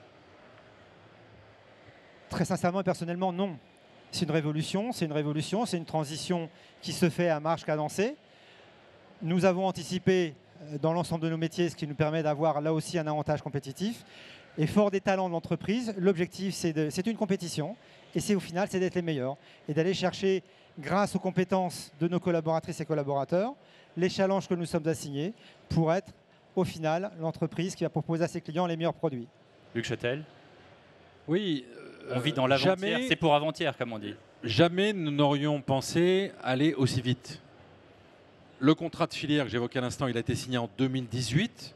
Très sincèrement et personnellement, non. C'est une révolution, c'est une transition qui se fait à marche cadencée. Nous avons anticipé dans l'ensemble de nos métiers, ce qui nous permet d'avoir là aussi un avantage compétitif. Et fort des talents de l'entreprise, l'objectif c'est une compétition et c'est au final c'est d'être les meilleurs et d'aller chercher, grâce aux compétences de nos collaboratrices et collaborateurs, les challenges que nous sommes assignés pour être au final l'entreprise qui va proposer à ses clients les meilleurs produits. Luc Châtel. Oui. On vit dans l'avant-hier, c'est pour avant-hier, comme on dit. Jamais nous n'aurions pensé aller aussi vite. Le contrat de filière que j'évoquais à l'instant, il a été signé en 2018.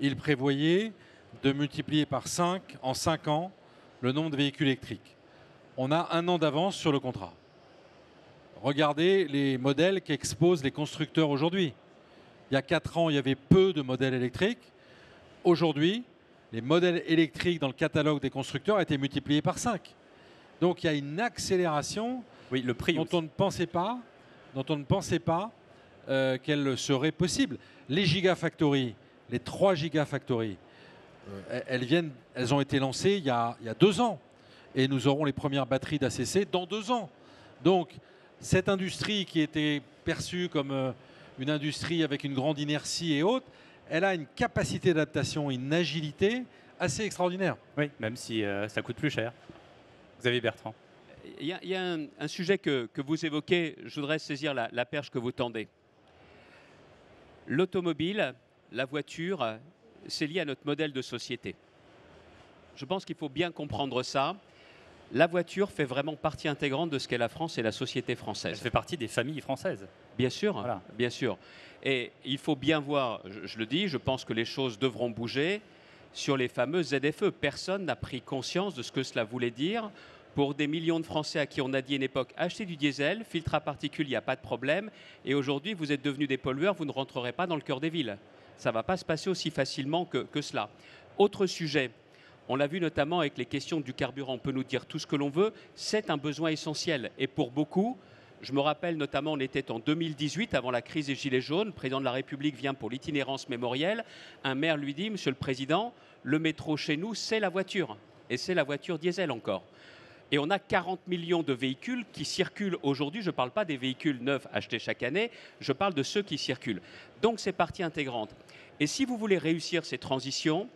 Il prévoyait de multiplier par 5 en 5 ans le nombre de véhicules électriques. On a 1 an d'avance sur le contrat. Regardez les modèles qu'exposent les constructeurs aujourd'hui. Il y a 4 ans, il y avait peu de modèles électriques. Aujourd'hui, les modèles électriques dans le catalogue des constructeurs ont été multipliés par 5. Donc il y a une accélération le prix dont on ne pensait pas, qu'elle serait possible. Les gigafactories, les 3 gigafactories, elles ont été lancées il y a 2 ans. Et nous aurons les premières batteries d'ACC dans 2 ans. Donc cette industrie qui était perçue comme une industrie avec une grande inertie et autres, elle a une capacité d'adaptation, une agilité assez extraordinaire. Oui, même si ça coûte plus cher. Xavier Bertrand. Il y a un sujet que vous évoquez, je voudrais saisir la perche que vous tendez. L'automobile, la voiture, c'est lié à notre modèle de société. Je pense qu'il faut bien comprendre ça. La voiture fait vraiment partie intégrante de ce qu'est la France et la société française. Elle fait partie des familles françaises. Bien sûr, voilà. Bien sûr. Et il faut bien voir, je le dis, je pense que les choses devront bouger sur les fameux ZFE. Personne n'a pris conscience de ce que cela voulait dire pour des millions de Français à qui on a dit à une époque, achetez du diesel, filtre à particules, il n'y a pas de problème. Et aujourd'hui, vous êtes devenus des pollueurs, vous ne rentrerez pas dans le cœur des villes. Ça ne va pas se passer aussi facilement que cela. Autre sujet, on l'a vu notamment avec les questions du carburant. On peut nous dire tout ce que l'on veut, c'est un besoin essentiel. Et pour beaucoup, je me rappelle notamment, on était en 2018, avant la crise des Gilets jaunes, le président de la République vient pour l'itinérance mémorielle. Un maire lui dit, Monsieur le Président, le métro chez nous, c'est la voiture. Et c'est la voiture diesel encore. Et on a 40 millions de véhicules qui circulent aujourd'hui. Je ne parle pas des véhicules neufs achetés chaque année, je parle de ceux qui circulent. Donc c'est partie intégrante. Et si vous voulez réussir ces transitions,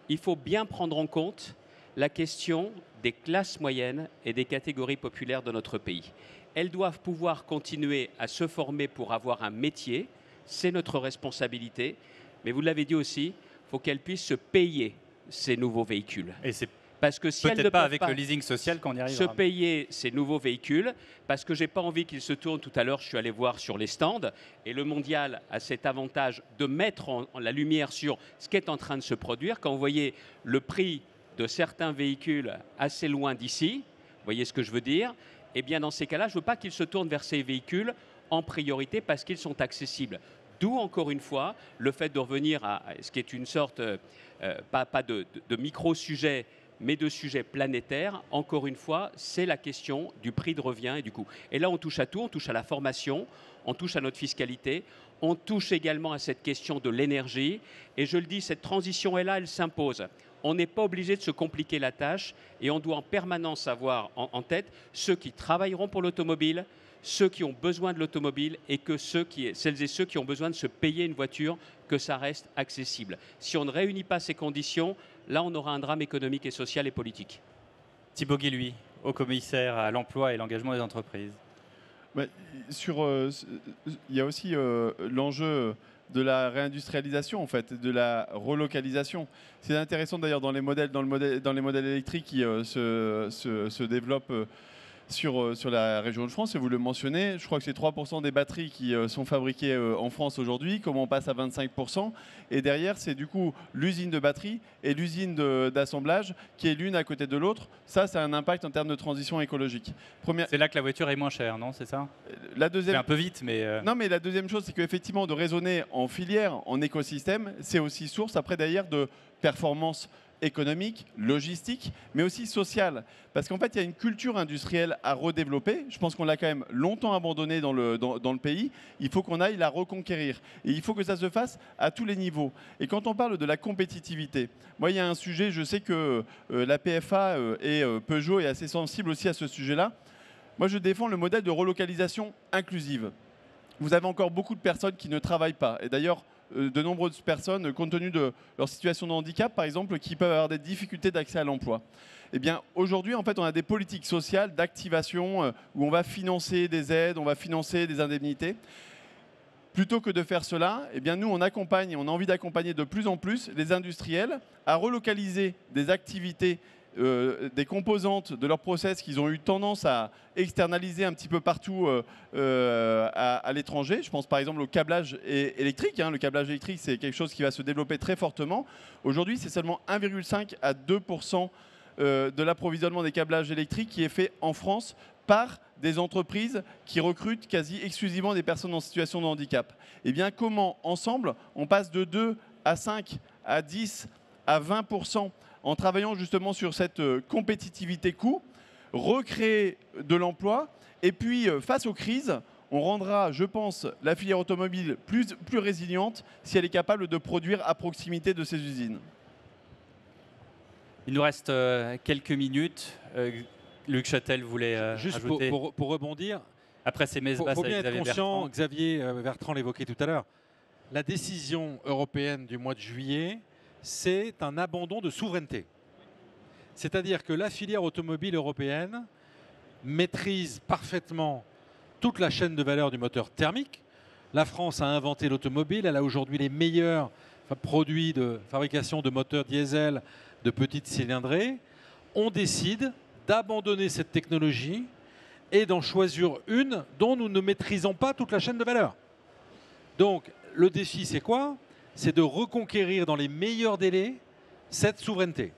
il faut bien prendre en compte la question des classes moyennes et des catégories populaires de notre pays. Elles doivent pouvoir continuer à se former pour avoir un métier, c'est notre responsabilité, mais vous l'avez dit aussi, il faut qu'elles puissent se payer ces nouveaux véhicules. Et c'est parce que si elles ne peut-être pas peuvent avec le leasing social qu'on y arrivera. Se payer ces nouveaux véhicules, parce que je n'ai pas envie qu'ils se tournent. Tout à l'heure, je suis allé voir sur les stands, et le mondial a cet avantage de mettre en la lumière sur ce qui est en train de se produire. Quand vous voyez le prix de certains véhicules assez loin d'ici, vous voyez ce que je veux dire, eh bien dans ces cas-là, je ne veux pas qu'ils se tournent vers ces véhicules en priorité parce qu'ils sont accessibles. D'où, encore une fois, le fait de revenir à ce qui est une sorte, pas de micro-sujet, mais de sujets planétaires. Encore une fois, c'est la question du prix de revient et du coût. Et là, on touche à tout, on touche à la formation, on touche à notre fiscalité, on touche également à cette question de l'énergie. Et je le dis, cette transition est là, elle s'impose. On n'est pas obligé de se compliquer la tâche et on doit en permanence avoir en tête ceux qui travailleront pour l'automobile, ceux qui ont besoin de l'automobile et que celles et ceux qui ont besoin de se payer une voiture, que ça reste accessible. Si on ne réunit pas ces conditions, là on aura un drame économique et social et politique. Thibaut Guilluy, haut commissaire à l'emploi et l'engagement des entreprises. Il y a aussi l'enjeu de la réindustrialisation, en fait, de la relocalisation. C'est intéressant d'ailleurs dans les modèles électriques qui se développent sur la région de France, et vous le mentionnez, je crois que c'est 3% des batteries qui sont fabriquées en France aujourd'hui, comment on passe à 25%, et derrière c'est du coup l'usine de batterie et l'usine d'assemblage qui est l'une à côté de l'autre. Ça a un impact en termes de transition écologique. C'est là que la voiture est moins chère, non? C'est ça? C'est un peu vite, mais... Non, mais la deuxième chose, c'est qu'effectivement, de raisonner en filière, en écosystème, c'est aussi source après d'ailleurs de performance économique, logistique, mais aussi sociale. Parce qu'en fait, il y a une culture industrielle à redévelopper. Je pense qu'on l'a quand même longtemps abandonnée dans le pays. Il faut qu'on aille la reconquérir. Et il faut que ça se fasse à tous les niveaux. Et quand on parle de la compétitivité, moi, il y a un sujet, je sais que la PFA et Peugeot est assez sensible aussi à ce sujet-là. Moi, je défends le modèle de relocalisation inclusive. Vous avez encore beaucoup de personnes qui ne travaillent pas. Et d'ailleurs, de nombreuses personnes, compte tenu de leur situation de handicap, par exemple, qui peuvent avoir des difficultés d'accès à l'emploi. Eh bien, aujourd'hui, en fait, on a des politiques sociales d'activation où on va financer des aides, on va financer des indemnités. Plutôt que de faire cela, eh bien, nous, on accompagne, on a envie d'accompagner de plus en plus les industriels à relocaliser des activités des composantes de leur process qu'ils ont eu tendance à externaliser un petit peu partout à l'étranger. Je pense par exemple au câblage électrique. Le câblage électrique, c'est quelque chose qui va se développer très fortement. Aujourd'hui, c'est seulement 1,5 à 2% de l'approvisionnement des câblages électriques qui est fait en France par des entreprises qui recrutent quasi exclusivement des personnes en situation de handicap. Eh bien, comment, ensemble, on passe de 2 à 5 à 10 à 20% en travaillant justement sur cette compétitivité coût, recréer de l'emploi, et puis face aux crises, on rendra, je pense, la filière automobile plus résiliente si elle est capable de produire à proximité de ses usines. Il nous reste quelques minutes. Luc Chatel voulait juste ajouter... pour rebondir, après ces messes basses faut bien avec être Xavier conscient, Bertrand. Xavier Bertrand l'évoquait tout à l'heure, la décision européenne du mois de juillet, c'est un abandon de souveraineté. C'est-à-dire que la filière automobile européenne maîtrise parfaitement toute la chaîne de valeur du moteur thermique. La France a inventé l'automobile, elle a aujourd'hui les meilleurs produits de fabrication de moteurs diesel de petites cylindrées. On décide d'abandonner cette technologie et d'en choisir une dont nous ne maîtrisons pas toute la chaîne de valeur. Donc le défi, c'est quoi? C'est de reconquérir dans les meilleurs délais cette souveraineté.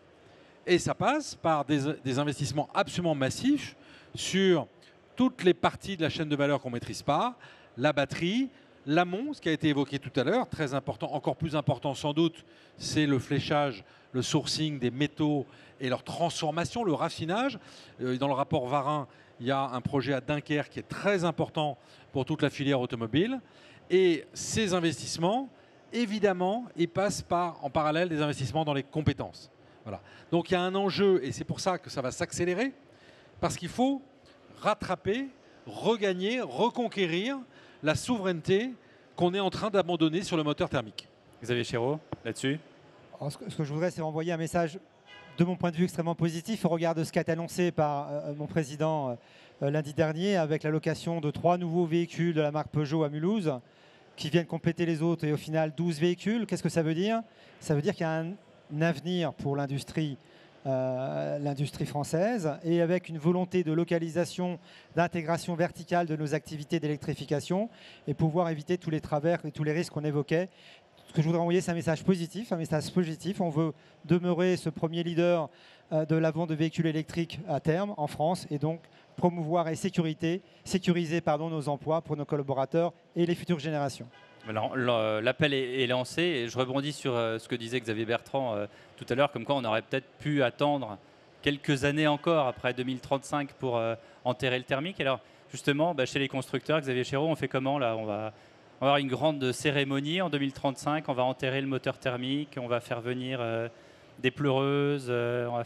Et ça passe par des investissements absolument massifs sur toutes les parties de la chaîne de valeur qu'on ne maîtrise pas, la batterie, l'amont, ce qui a été évoqué tout à l'heure, très important, encore plus important sans doute, c'est le fléchage, le sourcing des métaux et leur transformation, le raffinage. Dans le rapport Varin, il y a un projet à Dunkerque qui est très important pour toute la filière automobile. Et ces investissements, évidemment, ils passent par, en parallèle, des investissements dans les compétences. Voilà. Donc il y a un enjeu, et c'est pour ça que ça va s'accélérer, parce qu'il faut rattraper, regagner, reconquérir la souveraineté qu'on est en train d'abandonner sur le moteur thermique. Xavier Chéreau, là-dessus. Ce que je voudrais, c'est envoyer un message, de mon point de vue, extrêmement positif au regard de ce qui a été annoncé par mon président lundi dernier, avec l'allocation de 3 nouveaux véhicules de la marque Peugeot à Mulhouse, qui viennent compléter les autres, et au final 12 véhicules. Qu'est-ce que ça veut dire? Ça veut dire qu'il y a un avenir pour l'industrie française, et avec une volonté de localisation, d'intégration verticale de nos activités d'électrification, et pouvoir éviter tous les travers et tous les risques qu'on évoquait. Ce que je voudrais envoyer, c'est un message positif, On veut demeurer ce premier leader de la vente de véhicules électriques à terme en France, et donc promouvoir et sécuriser nos emplois pour nos collaborateurs et les futures générations. L'appel est lancé, et je rebondis sur ce que disait Xavier Bertrand tout à l'heure, comme quoi on aurait peut-être pu attendre quelques années encore après 2035 pour enterrer le thermique. Alors justement, chez les constructeurs, Xavier Chéreau, on fait comment là? On va avoir une grande cérémonie en 2035, on va enterrer le moteur thermique, on va faire venir des pleureuses, on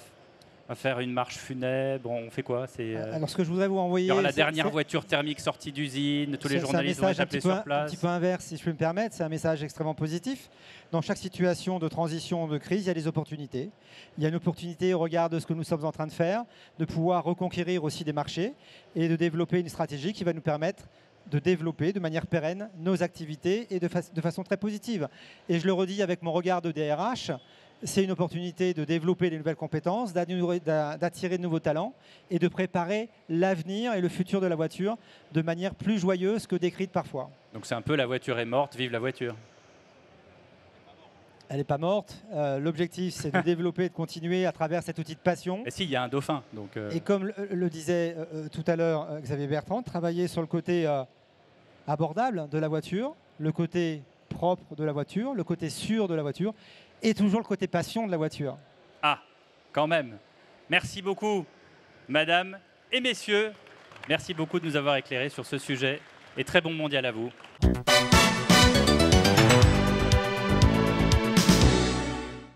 va faire une marche funèbre, on fait quoi? Alors ce que je voudrais vous envoyer... Il y aura la dernière voiture thermique sortie d'usine, tous les journalistes vont être appelés sur place. Un petit peu inverse, si je peux me permettre, c'est un message extrêmement positif. Dans chaque situation de transition, de crise, il y a des opportunités. Il y a une opportunité au regard de ce que nous sommes en train de faire, de pouvoir reconquérir aussi des marchés et de développer une stratégie qui va nous permettre de développer de manière pérenne nos activités et de façon très positive. Et je le redis avec mon regard de DRH, c'est une opportunité de développer des nouvelles compétences, d'attirer de nouveaux talents et de préparer l'avenir et le futur de la voiture de manière plus joyeuse que décrite parfois. Donc c'est un peu la voiture est morte, vive la voiture. Elle n'est pas morte. L'objectif, c'est de développer, de continuer à travers cet outil de passion. Et si, il y a un dauphin. Donc Et comme le disait tout à l'heure Xavier Bertrand, travailler sur le côté abordable de la voiture, le côté propre de la voiture, le côté sûr de la voiture, et toujours le côté passion de la voiture. Ah, quand même. Merci beaucoup, madame et messieurs. Merci beaucoup de nous avoir éclairés sur ce sujet. Et très bon mondial à vous.